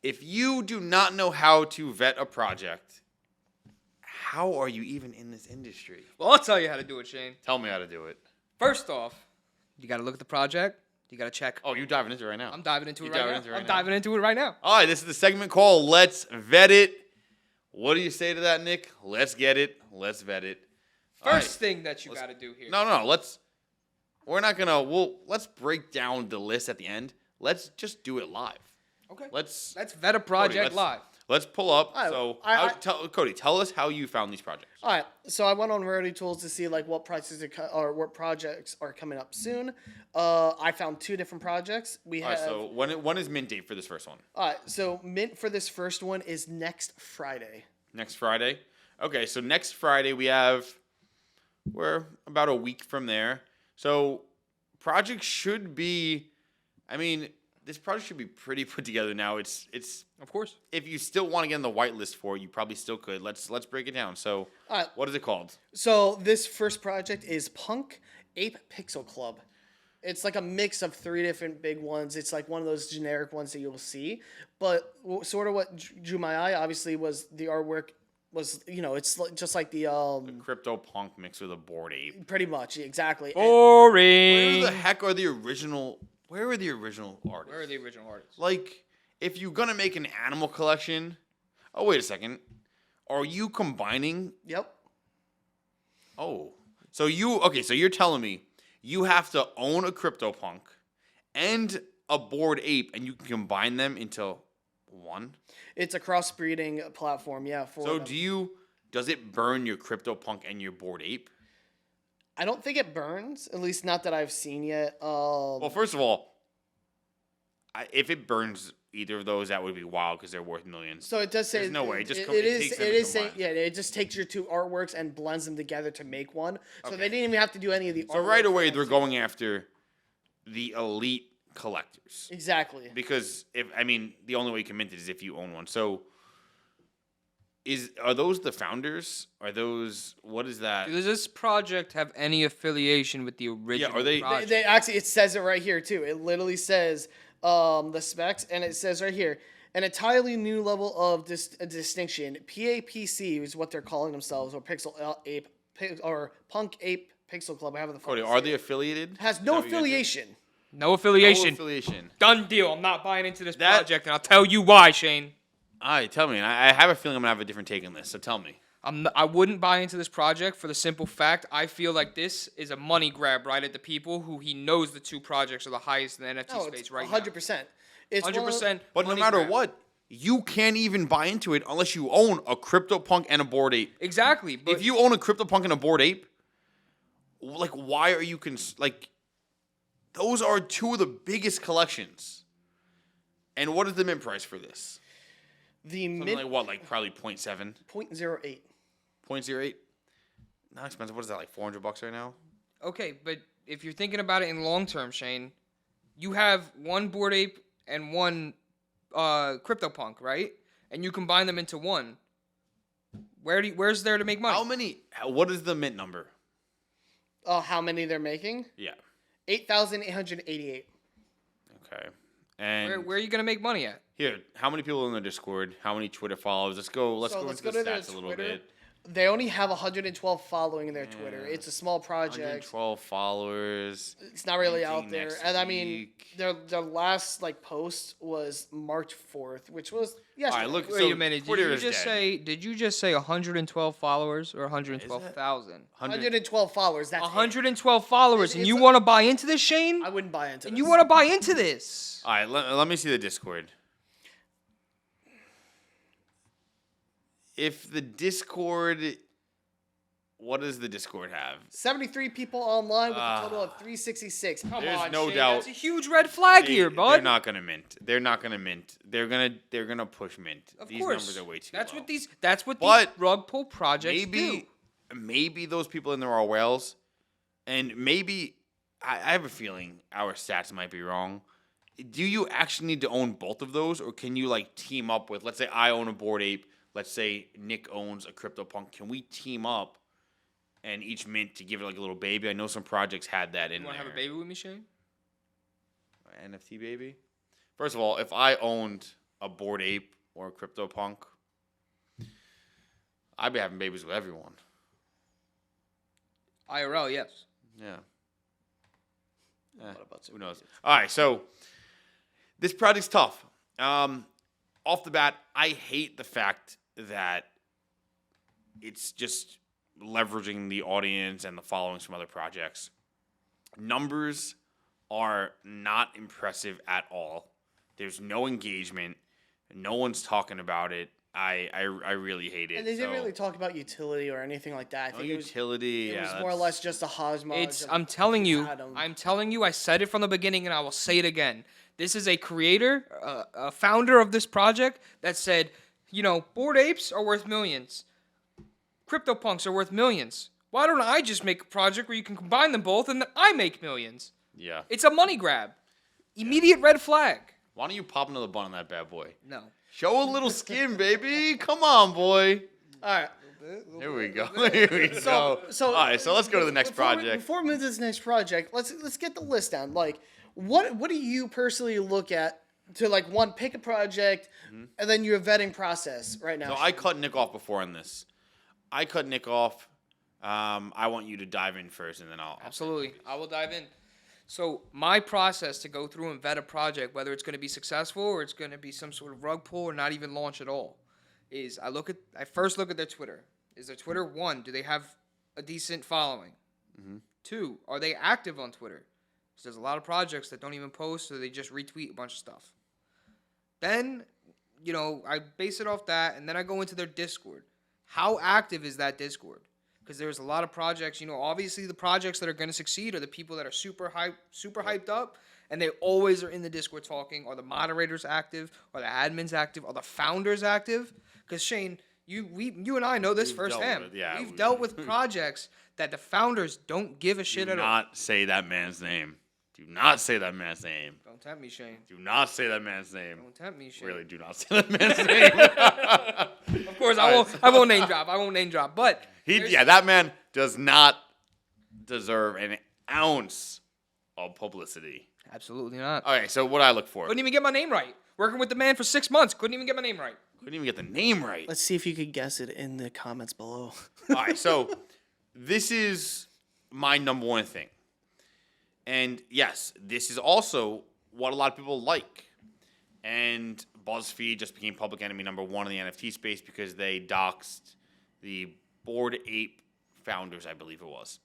If you do not know how to vet a project, how are you even in this industry? Well, I'll tell you how to do it, Shane. Tell me how to do it. First off, you got to look at the project. You got to check. Oh, you're diving into it right now. I'm diving into it You right diving now. into it right I'm now? diving into it right now. All right, this is the segment called Let's Vet It. What do you say to that, Nick? Let's get it. Let's vet it. All right. First thing that you got to do here. No, let's break down the list at the end. Let's just do it live. Okay. Let's vet a project let's- live. Let's pull up. All right, So, Cody, tell us how you found these projects. All right, so I went on Rarity Tools to see like what prices or what projects are coming up soon. I found 2 different projects. We All have right, so when is mint date for this first one? all right. So mint for this first one is next Friday. Next Friday. Okay, so next Friday we're about a week from there. So project should be, this project should be pretty put together now. It's Of course. if you still want to get on the whitelist for it, you probably still could. Let's break it down. So All right. what is it called? So this first project is Punk Ape Pixel Club. It's like a mix of 3 different big ones. It's like one of those generic ones that you'll see. But sort of what drew my eye, obviously, was the artwork was, it's just like the Crypto punk mixed with a Bored Ape. pretty much exactly. Where Boring. the heck are the original? Where are the original artists? Where are the original artists? Like, if you're gonna make an animal collection, oh wait a second, are you combining? Yep. Oh, so you're telling me you have to own a CryptoPunk and a Bored Ape, and you can combine them into one. It's a crossbreeding platform, yeah. So does it burn your CryptoPunk and your Bored Ape? I don't think it burns, at least not that I've seen yet. Well, first of all, if it burns either of those, that would be wild because they're worth millions. So it does say There's no way. It just it takes is them it to is saying combine. it just takes your 2 artworks and blends them together to make one. So they didn't even have to do any of the So artwork right away, for they're it. going after the elite collectors. Exactly. Because the only way you can mint it is if you own one. So are those the founders? What is that? Does this project have any affiliation with the original are they- project? They actually, it says it right here too. It literally says the specs, and it says right here, an entirely new level of distinction. PAPC is what they're calling themselves, or Pixel Ape, or Punk Ape Pixel Club. However the fuck Cody, you are say they it. affiliated? Has Is no that what you guys do? affiliation. No No affiliation. affiliation. Done deal. I'm not buying into this That- project, and I'll tell you why, Shane. All right, tell me. I have a feeling I'm gonna have a different take on this. So tell me. I wouldn't buy into this project for the simple fact I feel like this is a money grab right at the people who he knows the 2 projects are the highest in the NFT No, space it's right 100%. It's now. 100%. But no money matter grab. what, you can't even buy into it unless you own a CryptoPunk and a Bored Ape. Exactly. But If you own a CryptoPunk and a Bored Ape, like, why are you Those are two of the biggest collections. And what is the mint price for this? The Something mint like what? Like probably 0.7? 0.08. 0.08? Not expensive. What is that, like $400 right now? Okay, but if you're thinking about it in long term, Shane, you have one Bored Ape and one CryptoPunk, right? And you combine them into one. Where's there to make money? How many? What is the mint number? How many they're making? Yeah. 8,888. Okay. And Where are you gonna make money at? here, how many people in the Discord? How many Twitter followers? Let's go So into let's the go to their stats a little Twitter. bit. They only have 112 following their Twitter. It's a small project. 112 followers. It's not really Minting out there. next And I mean, week. their last post was March 4th, which was All yesterday. right, look. Wait so a minute. Twitter Did you is just dead. say? Did you just say 112 followers or 112,000? 112 followers. That's it. 112 followers, and It's you a- want to buy into this, Shane? I wouldn't buy into And this. you want to buy into this? All right, let me see the Discord. If the Discord, what does the Discord have? 73 people online with a total of 366. Come There's on, no Shane, doubt- That's a huge red flag here, They're bud. not gonna mint. They're not gonna mint. They're gonna push mint. Of These course. numbers are way too That's low. what these. That's what But these rug pull projects do. maybe those people in there are whales, and maybe I have a feeling our stats might be wrong. Do you actually need to own both of those, or can you team up with? Let's say I own a Bored Ape. Let's say Nick owns a CryptoPunk. Can we team up and each mint to give it like a little baby? I know some projects had that in You want there. to have a baby with me, Shane? NFT baby. First of all, if I owned a Bored Ape or a CryptoPunk, I'd be having babies with everyone. IRL, yes. Yeah. What about Who knows? All right, so this project's tough. Off the bat, I hate the fact that it's just leveraging the audience and the followings from other projects. Numbers are not impressive at all. There's no engagement. No one's talking about it. I really hate it. And they didn't So, really talk about utility or anything like that. I no think utility. it was yeah, more or that's- less just a hodgepodge. It's. of I'm telling you. Adam. I'm telling you. I said it from the beginning, and I will say it again. This is a creator, a founder of this project that said, Bored Apes are worth millions. CryptoPunks are worth millions. Why don't I just make a project where you can combine them both and then I make millions? Yeah. It's a money grab. Immediate red flag. Why don't you pop another bun on that bad boy? No. Show a little skin, baby. Come on, boy. All right. Here we go. Here we go. So all right, so let's go to the next before we- project. Before we move to this next project, let's get the list down. What do you personally look at to one, pick a project, and then your vetting process right now? So I cut Nick off before on this. I cut Nick off. I want you to dive in first, and then I'll. Absolutely. I will dive in. So my process to go through and vet a project, whether it's going to be successful or it's going to be some sort of rug pull or not even launch at all, is I first look at their Twitter. Is their Twitter, one, do they have a decent following? Two, are they active on Twitter? Because there's a lot of projects that don't even post, or they just retweet a bunch of stuff. Then, I base it off that, and then I go into their Discord. How active is that Discord? Because there's a lot of projects, obviously the projects that are going to succeed are the people that are super hyped up, and they always are in the Discord talking. Are the moderators active? Are the admins active? Are the founders active? Because Shane, you and I know this We've dealt firsthand. with it, yeah, We've dealt with projects that the founders don't give a shit Do at all. not say that man's name. Do not say that man's name. Don't tempt me, Shane. Do not say that man's name. Don't tempt me, Shane. Really, do not say that man's name. Of course, I won't name drop. I won't name drop. But That man does not deserve an ounce of publicity. absolutely not. Okay, so what I look for? Couldn't even get my name right. Working with the man for 6 months. Couldn't even get my name right. Couldn't even get the name right. Let's see if you could guess it in the comments below. All right, so this is my number one thing. And yes, this is also what a lot of people like. And BuzzFeed just became public enemy number one in the NFT space because they doxed the Bored Ape founders, I believe it was.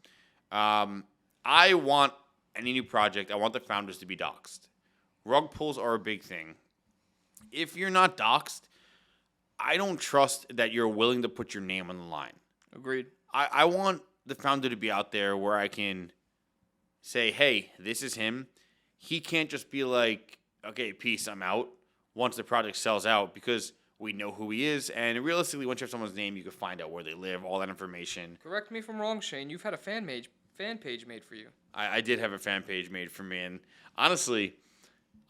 I want any new project, I want the founders to be doxed. Rug pulls are a big thing. If you're not doxed, I don't trust that you're willing to put your name on the line. Agreed. I want the founder to be out there where I can say, hey, this is him. he can't just be like, okay, peace, I'm out once the project sells out, because we know who he is. And realistically, once you have someone's name, you can find out where they live, all that information. Correct me if I'm wrong, Shane. You've had a fan page made for you. I did have a fan page made for me. And honestly,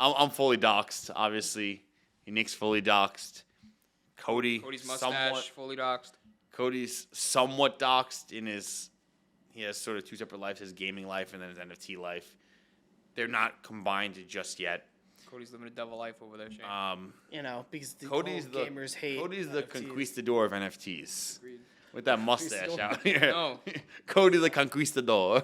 I'm fully doxxed, obviously. Nick's fully doxxed. Cody's mustache, fully doxed. Cody's somewhat doxed in he has sort of two separate lives, his gaming life and then his NFT life. They're not combined just yet. Cody's living a double life over there, Shane. Because Cody's gamers hate Cody's NFTs. the conquistador of NFTs. Agreed. With that mustache out here. No. Cody the conquistador.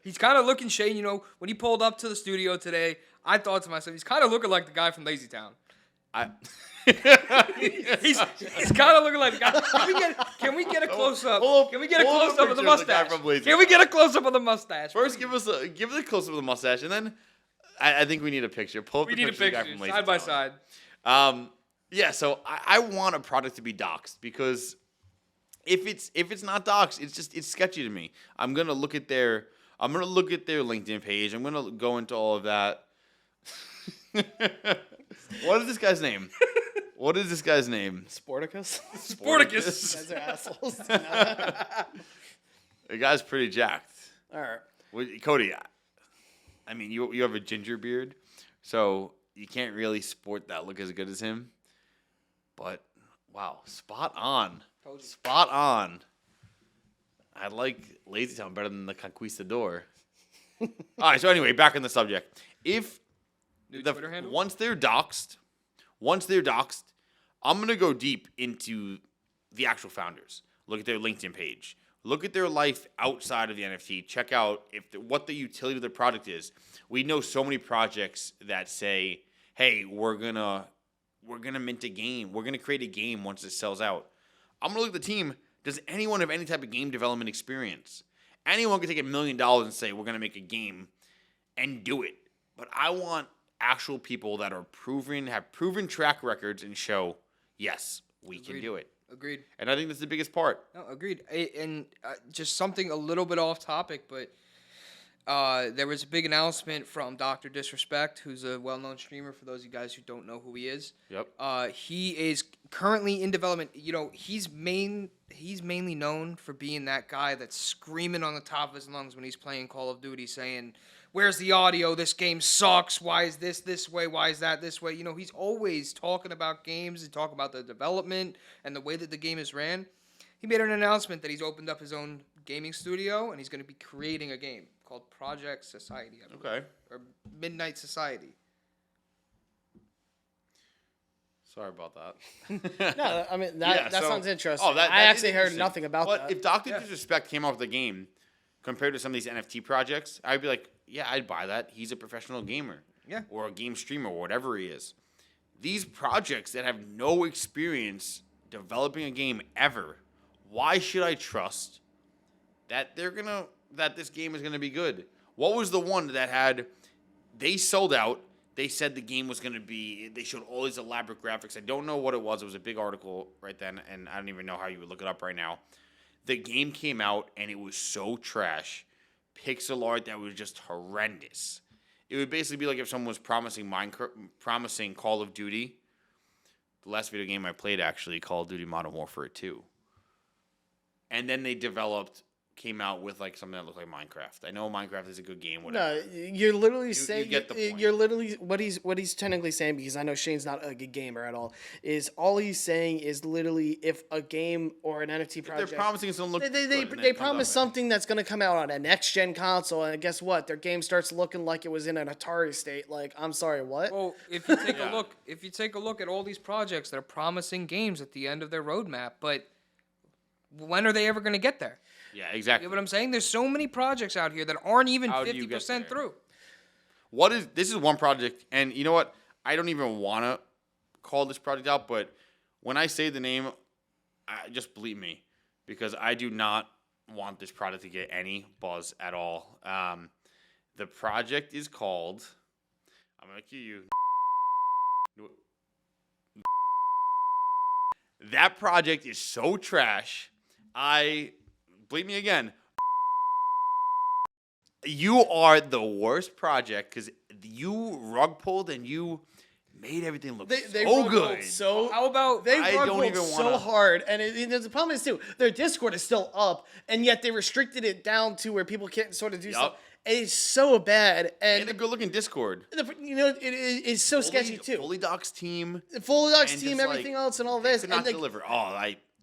He's kind of looking, Shane, when he pulled up to the studio today, I thought to myself, he's kind of looking like the guy from Lazy Town. He's kind of looking like the guy. Can we get a close up? Can we get a close up of the mustache? Can we get a close up of the mustache? First, give it a close up of the mustache, and then I think we need a picture. Pull up We the need a picture of the guy picture from Lazy side by Town. side. Yeah, so I want a product to be doxxed, because if it's not doxxed, it's sketchy to me. I'm gonna look at their LinkedIn page. I'm gonna go into all of that. What is this guy's name? What is this guy's name? Sporticus. Sporticus. You guys are assholes. The guy's pretty jacked. All right. Well, Cody, I mean, you have a ginger beard, so you can't really sport that look as good as him. But wow, spot on. Spot on. I like Lazy Town better than the Conquistador. All right, so anyway, back on the subject. If New Twitter handle? once they're doxxed, I'm going to go deep into the actual founders. Look at their LinkedIn page. Look at their life outside of the NFT. Check out what the utility of the product is. We know so many projects that say, hey, we're gonna mint a game. We're going to create a game once it sells out. I'm going to look at the team. Does anyone have any type of game development experience? Anyone can take $1 million and say, we're going to make a game and do it. But I want actual people that are have proven track records and show, yes, we can do it. Agreed. And I think that's the biggest part. No, agreed. And just something a little bit off topic, but there was a big announcement from Dr. Disrespect, who's a well-known streamer for those of you guys who don't know who he is. Yep. He is currently in development. He's mainly known for being that guy that's screaming on the top of his lungs when he's playing Call of Duty, saying, where's the audio? This game sucks. Why is this way? Why is that this way? He's always talking about games and talking about the development and the way that the game is ran. He made an announcement that he's opened up his own gaming studio and he's going to be creating a game called Project Society. I believe, Okay. or Midnight Society. Sorry about that. No, I mean that sounds interesting. Oh, that I is actually heard interesting. nothing about but that. if Dr. Disrespect came out with a game compared to some of these NFT projects, I'd be like, yeah, I'd buy that. He's a professional gamer. Yeah. Or a game streamer, or whatever he is. These projects that have no experience developing a game ever, why should I trust that that this game is gonna be good? What was the one that they sold out? They said the game was going to be, they showed all these elaborate graphics. I don't know what it was. It was a big article right then, and I don't even know how you would look it up right now. The game came out, and it was so trash. Pixel art that was just horrendous. It would basically be like if someone was promising Call of Duty. The last video game I played, actually, Call of Duty Modern Warfare 2. And then they came out with like something that looked like Minecraft. I know Minecraft is a good game. Whatever. No, you're literally saying get the point. You're literally what he's technically saying, because I know Shane's not a good gamer at all. Is all he's saying is literally if a game or an NFT project, they're promising something look they promise something that's going to come out on a next gen console, and guess what? Their game starts looking like it was in an Atari state. Like, I'm sorry, what? Well, if you take a look at all these projects that are promising games at the end of their roadmap, but when are they ever going to get there? Yeah, exactly. You know what I'm saying? There's so many projects out here that aren't even How do you get 50% there? through. This is one project, and you know what? I don't even want to call this project out, but when I say the name, just bleep me, because I do not want this product to get any buzz at all. The project is called, I'm going to cue you. That project is so trash. Bleep me again. You are the worst project because you rug pulled and you made everything look They so rug pulled good. So How about they I rug don't pulled even so wanna- hard, and the problem is too. Their Discord is still up, and yet they restricted it down to where people can't sort of do stuff. It is so bad, And and a good looking Discord. it's so sketchy too. Fully Doc's team. The full Docs and team, just, everything like, else, and all they this, could and not like, deliver.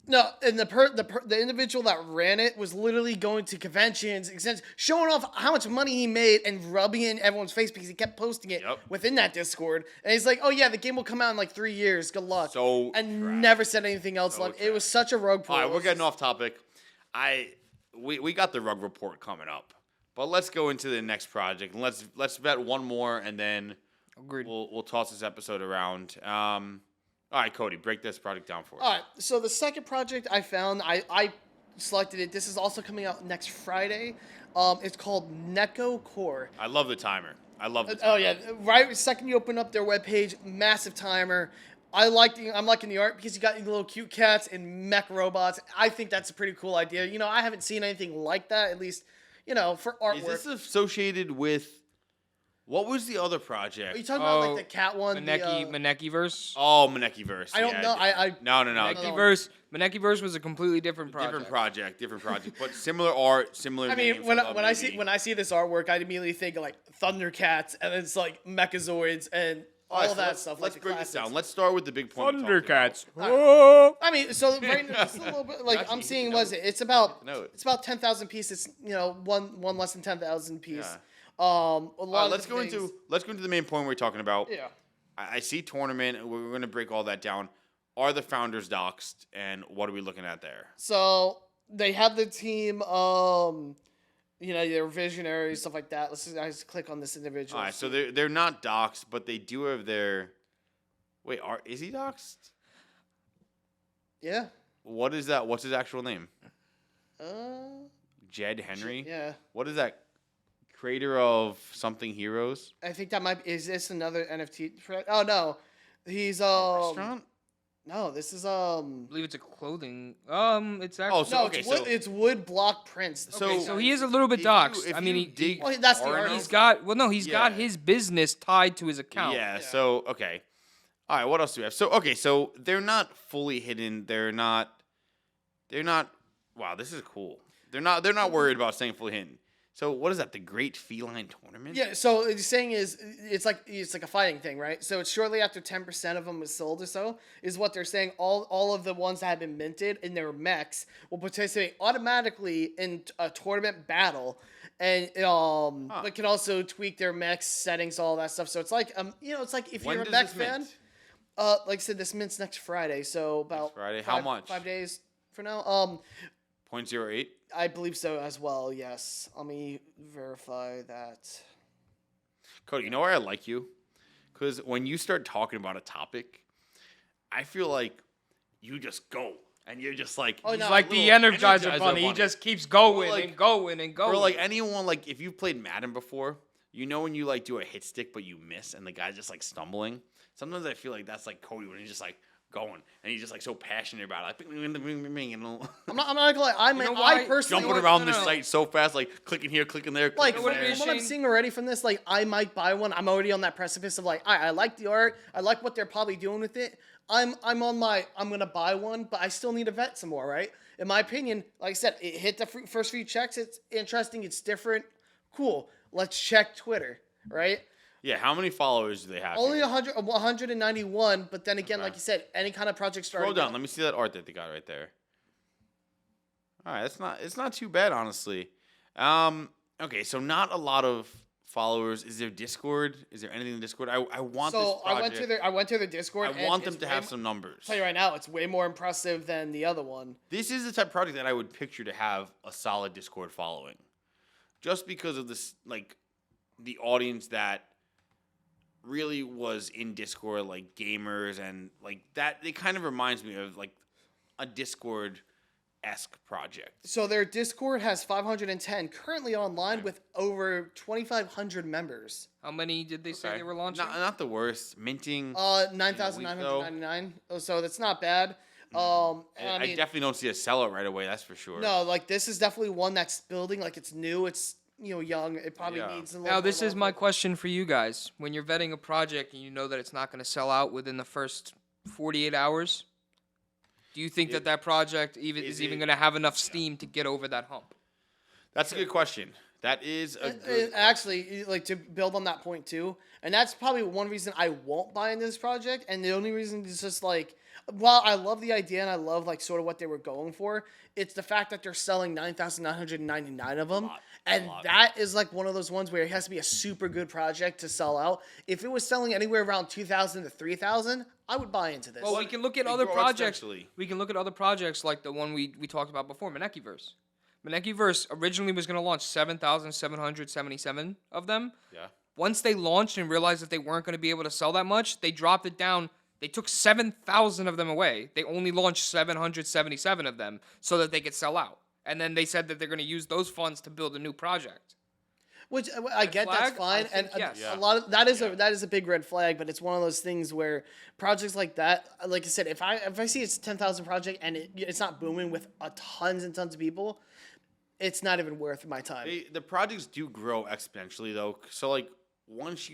no, and the individual that ran it was literally going to conventions, showing off how much money he made and rubbing it in everyone's face because he kept posting it Yep. within that Discord. And he's like, "Oh yeah, the game will come out in like 3 years. Good luck." So and trash. never said anything else. So It was such a rug pull. All right, It we're was getting just- off topic. We got the rug report coming up, but let's go into the next project and let's vet one more and then Agreed. we'll toss this episode around. All right, Cody, break this project down for us. All right, so the second project I found, I selected it. This is also coming out next Friday. It's called Neko Core. I love the timer. I love the Oh timer. yeah, right. Second you open up their webpage, massive timer. I'm liking the art because you got little cute cats and mech robots. I think that's a pretty cool idea. You know, I haven't seen anything like that, at least, for artwork. Is this associated with what was the other project? Are you talking about like the cat one? Manekiverse. Oh, Manekiverse. I don't know. No. Manekiverse was a completely different project. Different project, but similar art, similar. I mean, names, when love I maybe. see this artwork, I immediately think of like Thundercats, and it's like Mechazoids and all right, of so that stuff. Let's like break the this down. classics. Let's start with the big point. we talked Thundercats. about. Whoa. I mean, so right now, it's a little bit like I'm Actually, seeing. no. Was it? It's about No. 10,000 pieces. One less than 10,000 piece. Yeah. A lot All right, of let's go things- into the main point we're talking about. Yeah. I see tournament. We're going to break all that down. Are the founders doxxed, and what are we looking at there? So they have the team. They're visionaries, stuff like that. I just click on this individual. All right, so they're not doxxed, but they do have their. Wait, is he doxxed? Yeah. What is that? What's his actual name? Uh. Jed Henry. Yeah. What is that? Creator of something heroes. I think that might. Is this another NFT? Oh no, he's Restaurant. No, this is I believe it's a clothing. It's actually. Oh, so no, okay, it's wood. It's wood block prints. So- So he is a little bit If you- doxxed. if I mean, you he dig Well, that's the far artist. enough- he's got. Well, no, he's got Yeah. his business tied to his account. Yeah, Yeah. So okay. All right. What else do we have? So they're not fully hidden. They're not. Wow, this is cool. They're not worried about staying fully hidden. So what is that? The Great Feline Tournament? Yeah, so what he's saying is it's like a fighting thing, right? So it's shortly after 10% of them was sold or so is what they're saying. All of the ones that have been minted in their mechs will participate automatically in a tournament battle, and but can also tweak their mechs settings, all that stuff. So it's like it's like if When you're a does mech this fan, mint? like I said, this mints next Friday. So about Friday. How much? 5 days for now. 0.08. I believe so as well. Yes, let me verify that. Cody, you know where I like you? Because when you start talking about a topic, I feel like you just go. And you're just like... Oh, He's no, like the little Energizer Bunny. He just keeps going like- and going and going. Or like anyone, like if you've played Madden before, you know when you like do a hit stick but you miss and the guy's just like stumbling? Sometimes I feel like that's like Cody when he's just like going and he's just like so passionate about it. Like, and I'm not gonna lie. I why? personally jumping around the site so fast, like clicking here, clicking there, like clicking what from it there. is- what I'm Shane- seeing already from this, like I might buy one. I'm already on that precipice of like I like the art. I like what they're probably doing with it. I'm gonna buy one, but I still need to vet some more, right? In my opinion, like I said, it hit the first few checks. It's interesting. It's different. Cool. Let's check Twitter, right? Yeah, how many followers do they have? Only here? 191, but then again, Okay. like you said, any kind of project starting. Scroll down. Let me see that art that they got right there. All right, it's not too bad, honestly. Okay, so not a lot of followers. Is there Discord? Is there anything in Discord? I want this So project. I went to their Discord. I and want them it's to way have mo- some numbers. Tell you right now, it's way more impressive than the other one. This is the type of project that I would picture to have a solid Discord following, just because of this, like, the audience that really was in Discord, like gamers and like that. It kind of reminds me of like a Discord-esque project. So their Discord has 510 currently online with over 2,500 members. How many did they say Okay. they were launching? Not the worst. Minting. 9,999. So that's not bad. And I definitely don't see a sellout right away. That's for sure. no, like this is definitely one that's building. Like it's new. It's young. It probably Yeah. needs a little Now, more this is love. my question for you guys. When you're vetting a project and you know that it's not going to sell out within the first 48 hours, do you think that project is even going to have enough steam to get over that hump? That's a good question. That is a good. Actually, like to build on that point too, and that's probably one reason I won't buy into this project. And the only reason is just like, while I love the idea and I love like sort of what they were going for, it's the fact that they're selling 9,999 of them, lot. and that is like one of those ones where it has to be a super good project to sell out. If it was selling anywhere around 2,000 to 3,000, I would buy into this. Well, we can look at They other grow projects. exponentially. We can look at other projects like the one we talked about before, Metaverse. Metaverse originally was going to launch 7,777 of them. Yeah. Once they launched and realized that they weren't going to be able to sell that much, they dropped it down. They took 7,000 of them away. They only launched 777 of them so that they could sell out. And then they said that they're going to use those funds to build a new project. Which I get, flag? that's fine, I think and yes. a lot of that is a big red flag. But it's one of those things where projects like that, like I said, if I see it's a 10,000 project and it's not booming with tons and tons of people, it's not even worth my time. The projects do grow exponentially though. So like once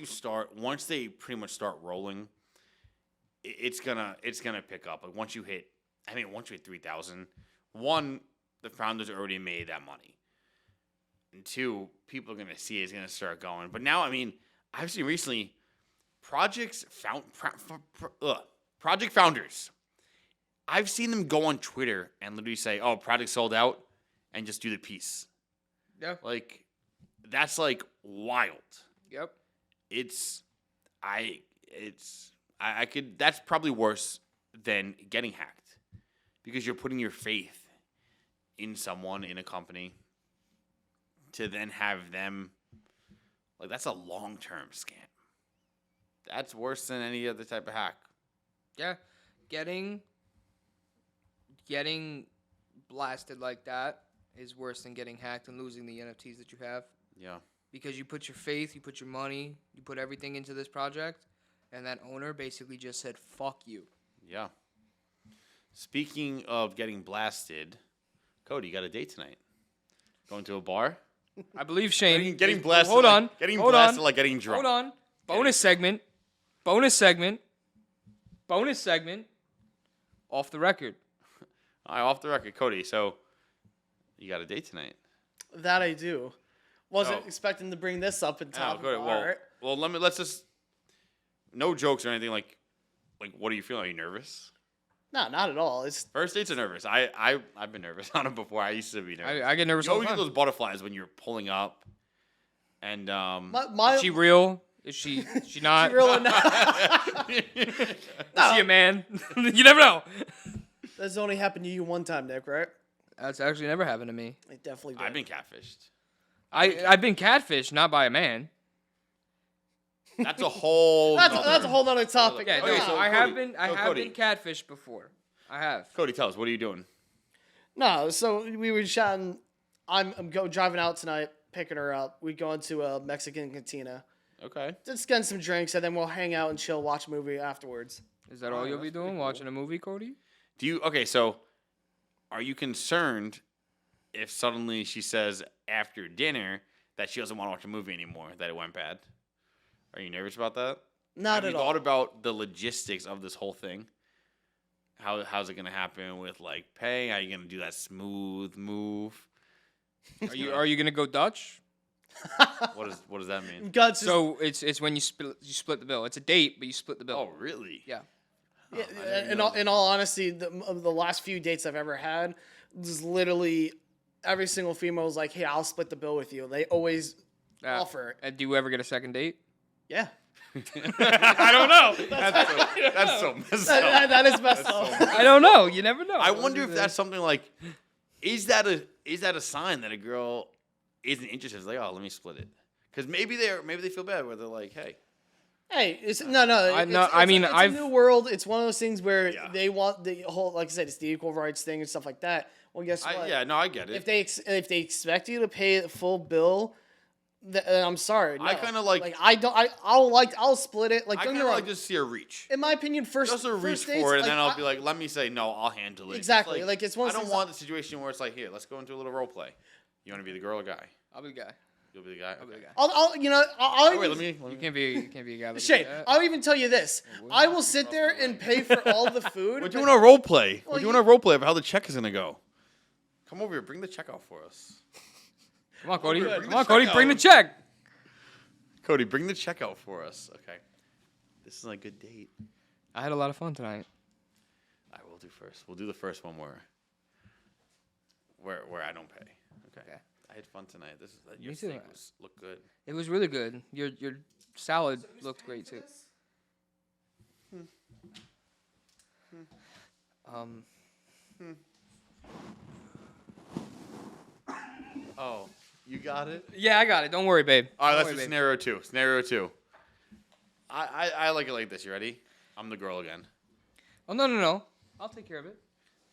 they pretty much start rolling, it's gonna pick up. Like once you hit 3,000, one, the founders already made that money, and two, people are gonna see it's gonna start going. But now, I've seen recently project founders. I've seen them go on Twitter and literally say, "Oh, project sold out," and just do the piece. Yeah. Like that's like wild. Yep. That's probably worse than getting hacked because you're putting your faith in someone in a company to then have them like that's a long-term scam. That's worse than any other type of hack. Yeah. Getting blasted like that is worse than getting hacked and losing the NFTs that you have. Yeah. Because you put your faith, you put your money, you put everything into this project, and that owner basically just said, fuck you. Yeah. Speaking of getting blasted, Cody, you got a date tonight. Going to a bar? I believe Shane. Getting blasted. Hold like, on. Getting hold blasted on. like getting drunk. Hold on. Bonus segment. Off the record. All right, off the record, Cody. So, you got a date tonight. That I do. Wasn't Oh. expecting to bring this up in top. Cody, well, let's just no jokes or anything. Like, what are you feeling? Are you nervous? No, not at all. It's First dates are nervous. I've been nervous on it before. I used to be nervous. I get nervous You all the always get time. those butterflies when you're pulling up, and my Is she real? Is she not? real or not. Is she a man? You never know. That's only happened to you one time, Nick, right? That's actually never happened to me. It definitely did. I've been catfished. I've been catfished, not by a man. That's a whole. That's a whole other topic. Yeah, Okay, no, so I Cody- have been Cody. catfished before. I have. Cody, tell us, what are you doing? No, so we were chatting. I'm driving out tonight, picking her up. We go into a Mexican cantina. Okay. Just getting some drinks, and then we'll hang out and chill, watch a movie afterwards. Is that all you'll be doing? Watching a movie, Cody? So are you concerned if suddenly she says after dinner that she doesn't want to watch a movie anymore, that it went bad? Are you nervous about that? Not Have at you all. thought about the logistics of this whole thing? How's it gonna happen with like paying? How are you gonna do that smooth move? Are you gonna go Dutch? What does that mean? Guts is- So it's when you split the bill. It's a date, but you split the bill. Oh, really? Yeah. Yeah, in all honesty, of the last few dates I've ever had, just literally every single female was like, "Hey, I'll split the bill with you." They always offer. Do you ever get a second date? Yeah, I don't know. That's so messed up. that is messed up. I don't know. You never know. I wonder if that's something like, is that a sign that a girl isn't interested? It's like, oh, let me split it, because maybe they feel bad where they're like, hey, Hey, it's no. It's I've- a new world. It's one of those things where Yeah. they want the whole, like I said, it's the equal rights thing and stuff like that. Well, guess what? I get it. If they expect you to pay the full bill, I'm sorry. No. I kinda like- I'll split it. Like I don't kind get of me like wrong. to see her reach. In my opinion, Just a reach first dates, for it, and then I'll I- be like, let me say no, I'll handle it. Exactly, Just like, it's one I of those don't things want the situation where it's like, here, let's go into a little role play. You want to be the girl or guy? I'll be the guy. You'll be the guy. I'll be the Okay. guy. I'll you know, Oh, wait, let me. You can't be a guy. Like Shay, that. I'll even tell you this. I will sit there and pay for all the food. We're but- doing a role play. Well, We're doing a role play of how the check is gonna go. Come over here. Bring the check out for us. Come on, Cody. Bring Come the on, Cody. check Bring the out. check. Cody, bring the check out for us. Okay. This is a good date. I had a lot of fun tonight. I will do first. We'll do the first one where I don't pay. Okay. I had fun tonight. This is your Me too. steak looked good. It was really good. Your salad looked great too. Oh, you got it. Yeah, I got it. Don't worry, babe. All right, Don't let's worry, do babe. scenario two. Scenario two. I like it like this. You ready? I'm the girl again. Oh no. I'll take care of it.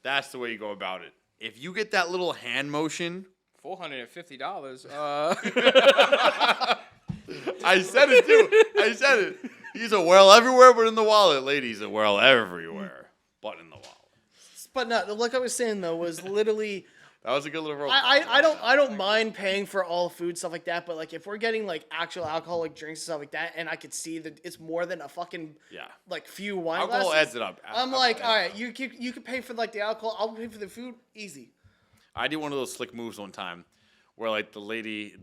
That's the way you go about it. If you get that little hand motion, $450. I said it too. I said it. He's a well everywhere, but in the wallet. Ladies, a well everywhere, but in the wallet. But no, like I was saying though, was literally That was a good little role. I don't mind paying for all food stuff like that, but like if we're getting like actual alcoholic drinks and stuff like that, and I could see that it's more than a fucking Yeah. like few wine Alcohol glasses, adds it up. I'm Alcohol like, adds all it right, up. you could pay for like the alcohol, I'll pay for the food, easy. I did one of those slick moves one time where like the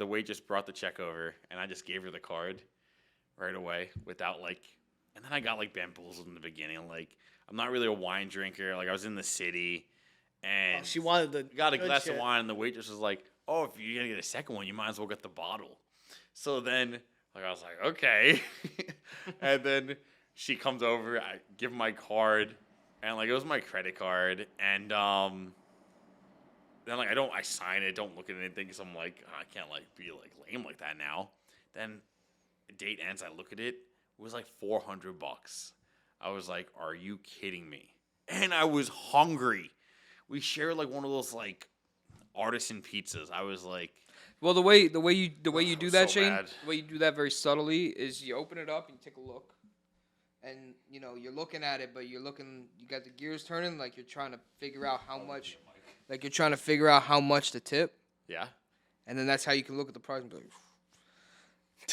waitress brought the check over and I just gave her the card right away without like, and then I got like bamboozled in the beginning. Like I'm not really a wine drinker. Like I was in the city and She wanted the got a good glass shit. of wine and the waitress was like, "Oh, if you're gonna get a second one, you might as well get the bottle." So then like I was like, "Okay," and then she comes over. I give my card and like it was my credit card and then like I sign it, don't look at anything because I'm like I can't like be like lame like that now. Then the date ends, I look at it, it was like $400. I was like, are you kidding me? And I was hungry. We shared like one of those like artisan pizzas. I was like, Well, the way you do that, so Shane, bad. the way you do that very subtly is you open it up and you take a look, and you know you're looking at it, but you got the gears turning, like you're trying to figure out how much, to tip, yeah. and then that's how you can look at the price and be like,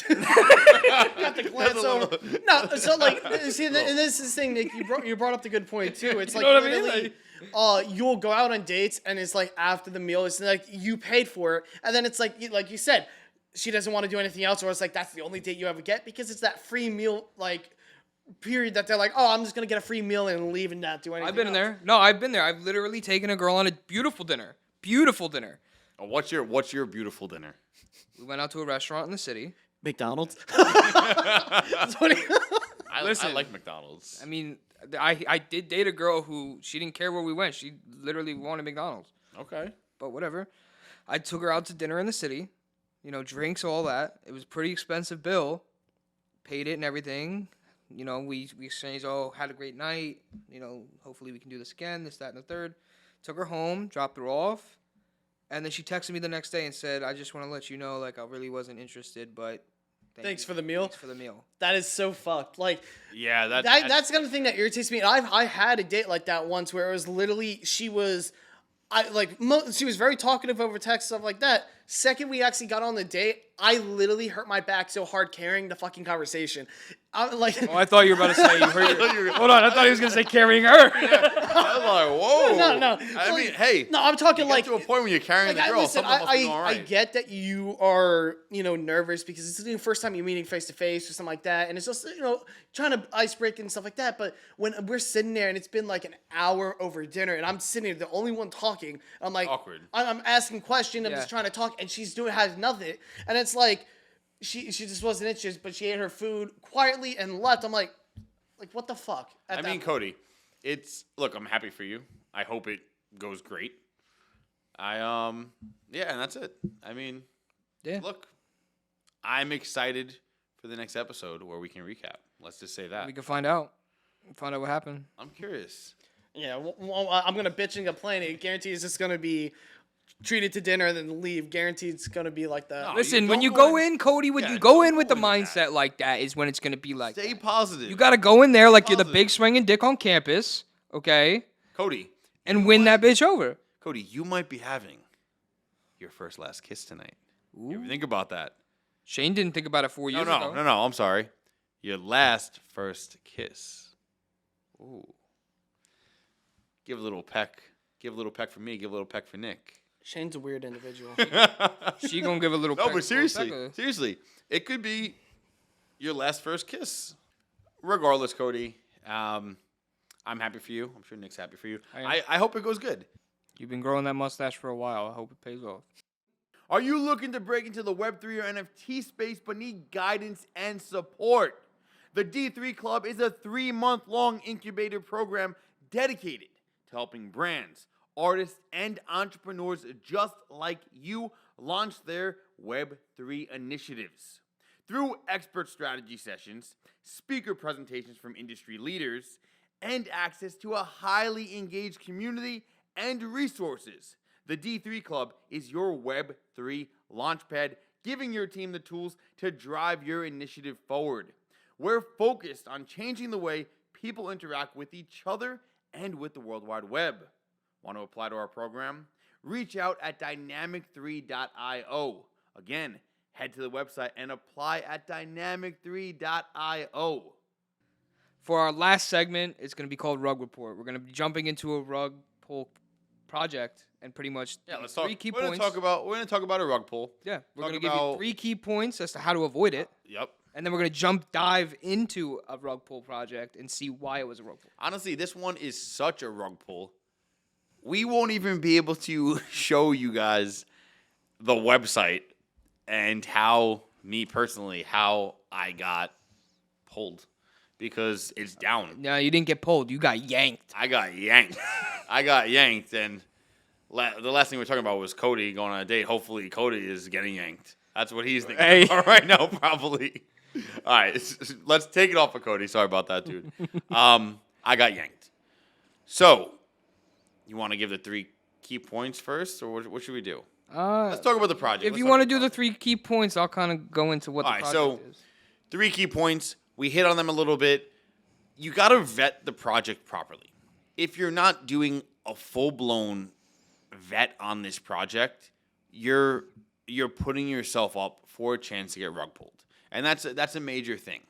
Got the glance over. No, so like, see, and this is the thing, Nick. You brought up the good point too. It's like know what I mean? literally, you'll go out on dates, and it's like after the meal, it's like you paid for it, and then it's like you said, she doesn't want to do anything else, or it's like that's the only date you ever get because it's that free meal like period that they're like, oh, I'm just gonna get a free meal and leave and not do anything. I've been else. there. No, I've been there. I've literally taken a girl on a beautiful dinner. Beautiful dinner. Oh, what's your beautiful dinner? We went out to a restaurant in the city. McDonald's. Listen. I like McDonald's. I mean, I did date a girl who she didn't care where we went. She literally wanted McDonald's. Okay. But whatever. I took her out to dinner in the city. You know, drinks, all that. It was a pretty expensive bill. Paid it and everything. You know, we exchanged, had a great night. You know, hopefully we can do this again, this, that, and the third. Took her home, dropped her off. And then she texted me the next day and said, I just want to let you know, like, I really wasn't interested, but Thanks for the meal. Thanks for the meal. That is so fucked. Like, Yeah, that's the kind of thing that irritates me. And I had a date like that once where it was literally she was very talkative over text, stuff like that. Second we actually got on the date, I literally hurt my back so hard carrying the fucking conversation. I'm like, Oh, I thought you were about to say you hurt your... Hold on, I thought he was going to say carrying her. I was like, whoa. No. I Like, mean, hey. no, I'm talking You like get to a point when you're carrying the girl. listen, Something must be going I right. get that you are, nervous because it's the first time you're meeting face to face or something like that, and it's just, trying to ice break and stuff like that. But when we're sitting there and it's been like an hour over dinner, and I'm sitting there, the only one talking, I'm like, Awkward. I'm asking questions, I'm Yeah. just trying to talk, and she's has nothing, and it's like, she just wasn't interested, but she ate her food quietly and left. I'm like what the fuck? I mean, Cody, look, I'm happy for you. I hope it goes great. Yeah, and that's it. I mean, Yeah. look, I'm excited for the next episode where we can recap. Let's just say that. We can find out. Find out what happened. I'm curious. Yeah, well, I'm gonna bitch and complain. It guarantees it's gonna be treated to dinner and then leave. Guaranteed it's gonna be like the. No, Listen, when don't you go go in- in, Cody, when Yeah, you go don't in with go the into that. mindset like that is when it's going to be like Stay that. positive. You got to go in there like you're the Positive. big swinging dick on campus, okay? Cody. And win that bitch over. Cody, you might be having your first last kiss tonight. You ever think about that? Shane didn't think about it 4 years ago. No. I'm sorry. Your last first kiss. Ooh. Give a little peck. Give a little peck for me. Give a little peck for Nick. Shane's a weird individual. She gonna give a little. No, peck but for seriously, Rebecca. it could be your last first kiss. Regardless, Cody, I'm happy for you. I'm sure Nick's happy for you. I hope it goes good. You've been growing that mustache for a while. I hope it pays off. Are you looking to break into the Web3 or NFT space but need guidance and support? The D3 Club is a 3-month-long incubator program dedicated to helping brands, artists, and entrepreneurs just like you launch their Web3 initiatives. Through expert strategy sessions, speaker presentations from industry leaders, and access to a highly engaged community and resources, the D3 Club is your Web3 launchpad, giving your team the tools to drive your initiative forward. We're focused on changing the way people interact with each other and with the World Wide Web. Want to apply to our program? Reach out at dynamic3.io. Again, head to the website and apply at dynamic3.io. For our last segment, it's going to be called Rug Report. We're going to be jumping into a rug pull project and pretty much Let's talk. 3 key We're points. We're going to talk about a rug pull. Yeah, we're talk going to give you 3 key points as to how to avoid it. Yep. And then we're going to dive into a rug pull project and see why it was a rug pull. Honestly, this one is such a rug pull. We won't even be able to show you guys the website and how I got pulled because it's down. No, you didn't get pulled. You got yanked. I got yanked. And the last thing we were talking about was Cody going on a date. Hopefully, Cody is getting yanked. That's what he's thinking about right now, probably. All right, let's take it off of Cody. Sorry about that, dude. I got yanked. So, you want to give the 3 key points first, or what should we do? Let's talk about the project. If you want to do the 3 key points, I'll kind of go into what the project so is. 3 key points. We hit on them a little bit. You got to vet the project properly. If you're not doing a full-blown vet on this project, you're putting yourself up for a chance to get rug pulled. And that's a major thing.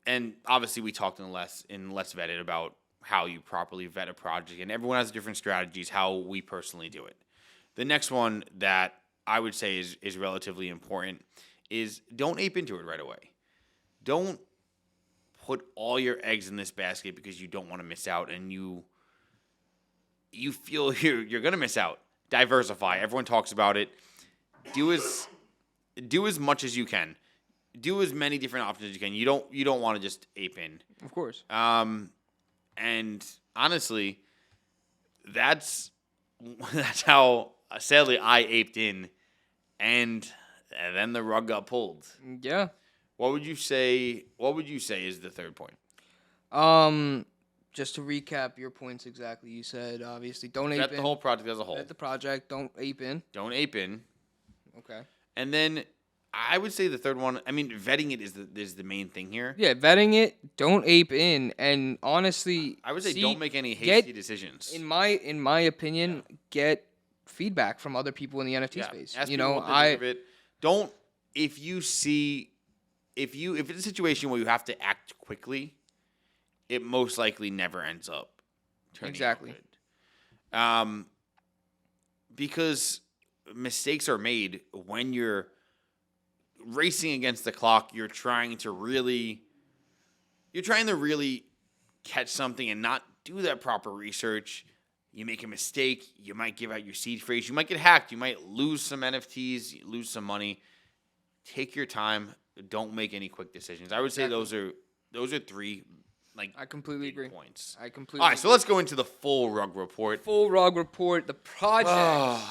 And obviously we talked in Let's Vetted about how you properly vet a project, and everyone has different strategies how we personally do it. The next one that I would say is relatively important is don't ape into it right away. Don't put all your eggs in this basket because you don't want to miss out and you feel you're going to miss out. Diversify. Everyone talks about it. Do as much as you can. Do as many different options as you can. You don't want to just ape in. Of course. And honestly, that's how sadly I aped in, and then the rug got pulled. Yeah. What would you say is the 3rd point? Just to recap your points exactly, you said obviously don't ape Vet in. the whole project as a whole. Vet the project. Don't ape in. Don't ape in. Okay. And then I would say the 3rd one. I mean, vetting it is the main thing here. Yeah, vetting it. Don't ape in, and honestly, I would say don't make any hasty decisions. In my opinion, get feedback from other people in the NFT space. Ask you people know, what they think of it. Don't if it's a situation where you have to act quickly, it most likely never ends up turning out good. Because mistakes are made when you're racing against the clock. You're trying to really catch something and not do that proper research. You make a mistake, you might give out your seed phrase, you might get hacked, you might lose some NFTs, lose some money. Take your time. Don't make any quick decisions. I would say those are 3 I completely agree. Points. I completely. All right, so let's go into the full rug report. Full rug report. The project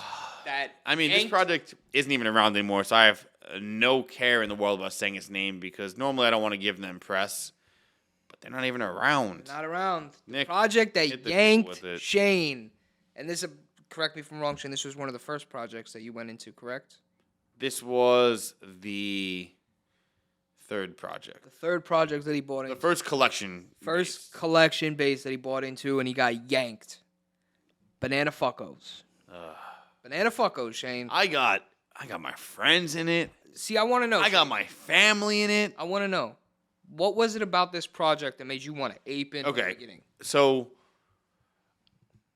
this project isn't even around anymore, so I have no care in the world about saying its name because normally I don't want to give them press, but they're not even around. Not around. Nick, the project that hit the yanked people with it. Shane. And this, correct me if I'm wrong, Shane, this was one of the first projects that you went into, correct? This was the 3rd project. The 3rd project that he bought into. The first collection. Collection base that he bought into, and he got yanked. Banana fuckos. Banana fuckos, Shane. I got I got my friends in it. See, I want to know. I got my family in it. I want to know. What was it about this project that made you want to ape in from the Okay. beginning? So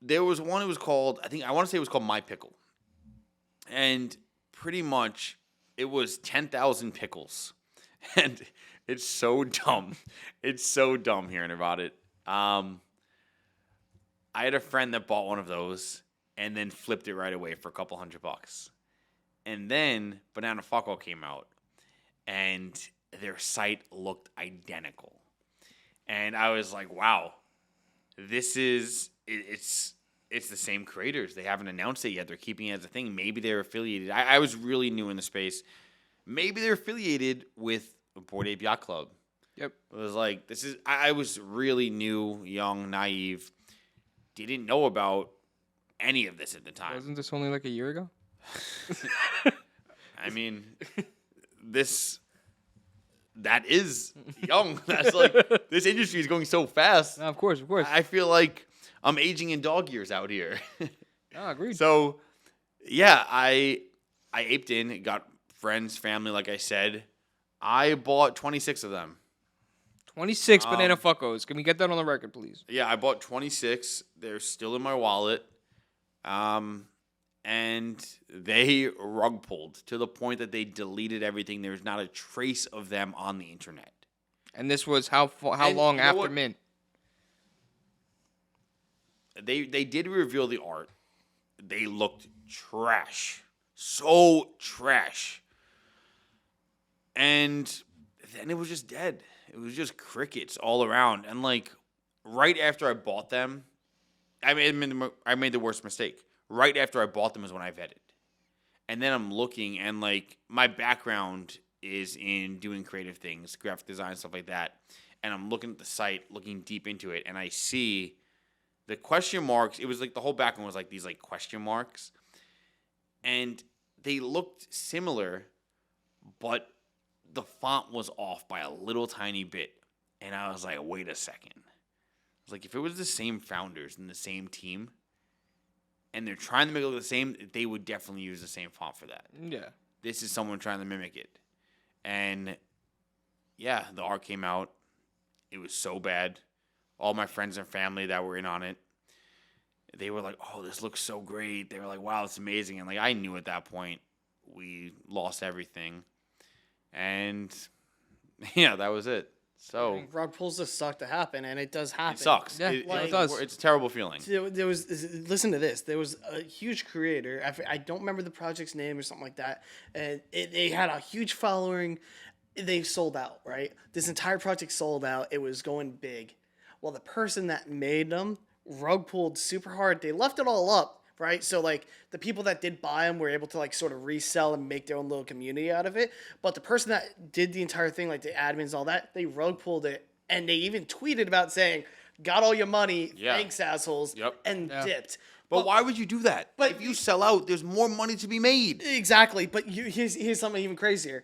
there was one. It was called. I want to say it was called My Pickle, and pretty much it was 10,000 pickles, and it's so dumb. It's so dumb hearing about it. I had a friend that bought one of those and then flipped it right away for a couple $100. And then Banana Fucko came out, and their site looked identical. And I was like, wow, this is it's the same creators. They haven't announced it yet. They're keeping it as a thing. Maybe they're affiliated. I was really new in the space. Maybe they're affiliated with Bored Ape Yacht Club. Yep. It was like, I was really new, young, naive, didn't know about any of this at the time. Wasn't this only like a year ago? I mean, that is young. That's like, this industry is going so fast. No, of course. I feel like I'm aging in dog years out here. No, agreed. So, yeah, I aped in, got friends, family, like I said. I bought 26 of them. 26 Banana Fuckos. Can we get that on the record, please? Yeah, I bought 26. They're still in my wallet. And they rug pulled to the point that they deleted everything. There's not a trace of them on the internet. And this was how And long you know after what? mint? They did reveal the art. They looked trash. So trash. And then it was just dead. It was just crickets all around. And like right after I bought them, I made the worst mistake. Right after I bought them is when I vetted. And then I'm looking, and like my background is in doing creative things, graphic design, stuff like that. And I'm looking at the site, looking deep into it, and I see the question marks. It was like the whole background was like these like question marks. And they looked similar, but the font was off by a little tiny bit. And I was like, wait a second. I was like, if it was the same founders and the same team, and they're trying to make it look the same, they would definitely use the same font for that. Yeah. This is someone trying to mimic it. And yeah, the art came out. It was so bad. All my friends and family that were in on it, they were like, oh, this looks so great. They were like, wow, it's amazing. And like I knew at that point we lost everything. And yeah, that was it. So Rug pulls just suck to happen, and it does happen. it sucks. Yeah, it does. It's a terrible feeling. There was listen to this. There was a huge creator. I don't remember the project's name or something like that. And they had a huge following. They sold out, right? This entire project sold out. It was going big. Well, the person that made them rug pulled super hard. They left it all up, right? So like the people that did buy them were able to like sort of resell and make their own little community out of it. But the person that did the entire thing, like the admins and all that, they rug pulled it, and they even tweeted about saying, "Got all your money, Yeah. thanks assholes," Yep. and dipped. But why would you do that? but if you sell out, there's more money to be made. Exactly, but here's something even crazier.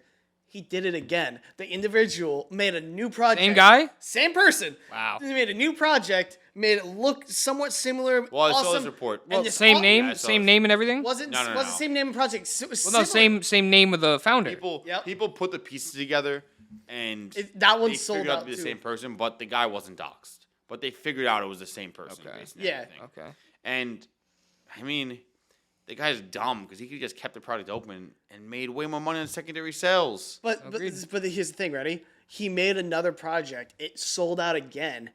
He did it again. The individual made a new project. Same guy? Same person. Wow. He made a new project, made it look somewhat similar. Well, I saw awesome, this report. and this Same au- name, Yeah, I saw same it. name and everything. Wasn't No, no, was no. the same name of project. Well, no, same name of the founder. People Yep. people put the pieces together, and That one they sold figured out out to be the too. same person, but the guy wasn't doxxed. But they figured out it was the same person. Okay. based on Yeah. everything. Okay. And I mean, the guy's dumb because he could have just kept the product open and made way more money on secondary sales. But Agreed. here's the thing, ready? He made another project. It sold out again,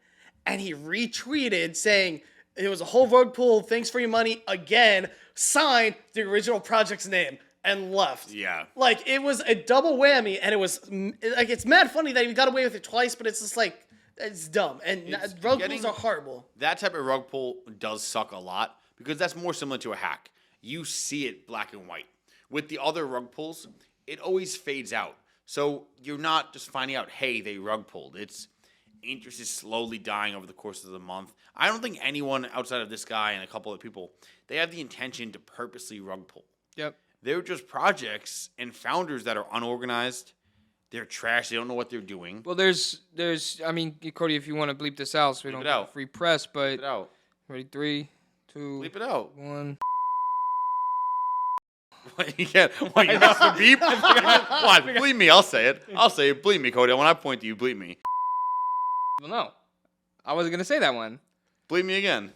and he retweeted saying it was a whole road pool. Thanks for your money again. Signed the original project's name and left. Yeah. Like it was a double whammy, and it was like it's mad funny that he got away with it twice, but it's just like it's dumb. And It's road getting- pools are horrible. That type of rug pull does suck a lot because that's more similar to a hack. You see it black and white. With the other rug pulls, it always fades out. So you're not just finding out, hey, they rug pulled. It's interest is slowly dying over the course of the month. I don't think anyone outside of this guy and a couple of people, they have the intention to purposely rug pull. Yep. They're just projects and founders that are unorganized. They're trash. They don't know what they're doing. Well, there's, I mean, Cody, if you want to bleep this out, so we Bleep don't it get out. free press, but Bleep it out. ready, 3, 2, Bleep it out. 1. You can't. What, you missed the beep? What? Bleep me. I'll say it. I'll say it. Bleep me, Cody. When I point to you, bleep me. Well, no. I wasn't going to say that one. Bleep me again.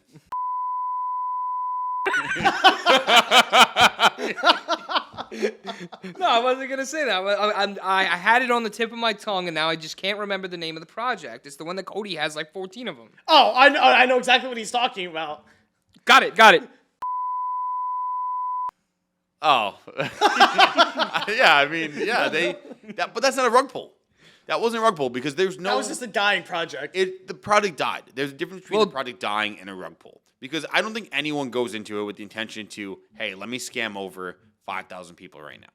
No, I wasn't going to say that. I had it on the tip of my tongue, and now I just can't remember the name of the project. It's the one that Cody has like 14 of them. Oh, I know exactly what he's talking about. Got it. Oh. Yeah, I mean, yeah, but that's not a rug pull. That wasn't a rug pull because there's no. That was just a dying project. The product died. There's a difference between the product dying and a rug pull. Because I don't think anyone goes into it with the intention to, hey, let me scam over 5,000 people right now.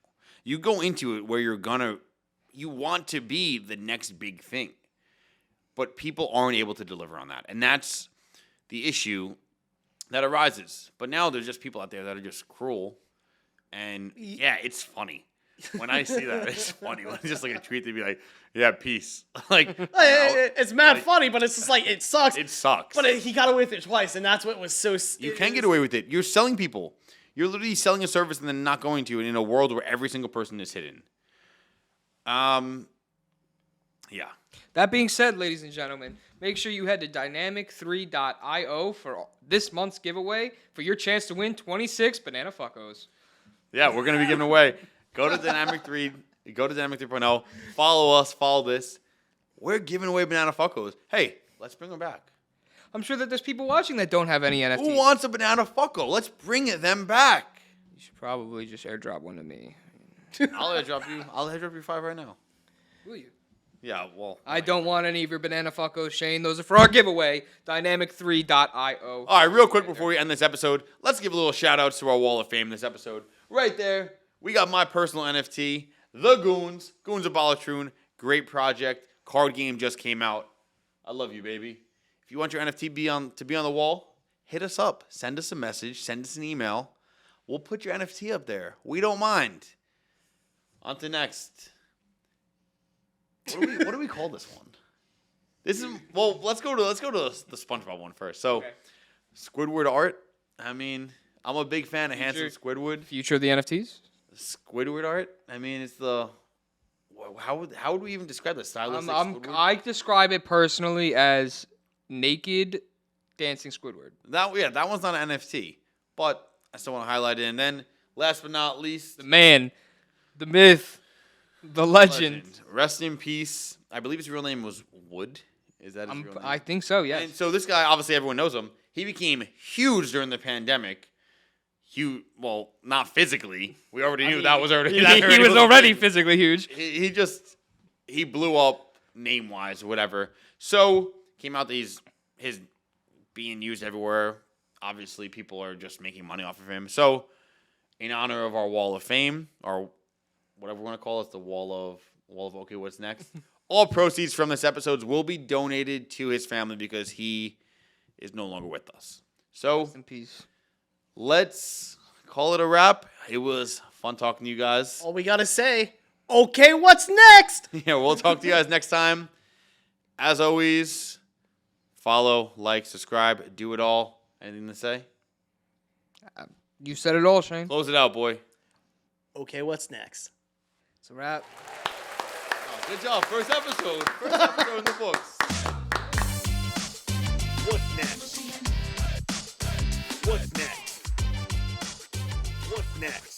You go into it where you want to be the next big thing. But people aren't able to deliver on that. And that's the issue that arises. But now there's just people out there that are just cruel. And yeah, it's funny. When I see that, it's funny. When it's just like a tweet, they'd be like, yeah, peace. Like, it's mad funny, but it's just like, it sucks. It sucks. But he got away with it twice, and that's what was so... You can get away with it. You're selling people. You're literally selling a service and then not going to, and in a world where every single person is hidden. Yeah. That being said, ladies and gentlemen, make sure you head to dynamic3.io for this month's giveaway for your chance to win 26 Banana Fuckos. Yeah, we're going to be giving away. Go to Dynamic 3. Go to Dynamic 3.0. Follow us. Follow this. We're giving away Banana Fuckos. Hey, let's bring them back. I'm sure that there's people watching that don't have any NFTs. Who wants a Banana Fucko? Let's bring them back. You should probably just airdrop one to me. I'll airdrop you. I'll airdrop you 5 right now. Will you? Yeah, well. I don't want any of your Banana Fuckos, Shane. Those are for our giveaway. Dynamic3.io. All right, real quick before we end this episode, let's give a little shout outs to our Wall of Fame this episode. Right there, we got my personal NFT, The Goons, Goons of Balatroon. Great project. Card game just came out. I love you, baby. If you want your NFT to be on the wall, hit us up. Send us a message. Send us an email. We'll put your NFT up there. We don't mind. On to next. What do we call this one? This is let's go to the SpongeBob one first. So, okay. Squidward art. I mean, I'm a big fan of handsome Squidward. Future of the NFTs. Squidward art. I mean, it's the how would we even describe the stylistic Squidward? I describe it personally as naked dancing Squidward. That one's not an NFT, but I still want to highlight it. And then, last but not least, the man, the myth, the legend. Rest in peace. I believe his real name was Wood. Is that his real name? I think so, yes. And so this guy, obviously everyone knows him. He became huge during the pandemic. Huge, well, not physically. We already knew that was already. He was already physically huge. He blew up name-wise or whatever. So came out that he's being used everywhere. Obviously, people are just making money off of him. So, in honor of our Wall of Fame, or whatever we want to call it, the Wall of okay, what's next? All proceeds from this episode will be donated to his family because he is no longer with us. So, rest in peace. Let's call it a wrap. It was fun talking to you guys. All we gotta say, okay, what's next? Yeah, we'll talk to you guys next time. As always, follow, like, subscribe, do it all. Anything to say? You said it all, Shane. Close it out, boy. Okay, what's next? It's a wrap. Oh, good job. First episode. First episode in the books. What's next? What's next? What's next?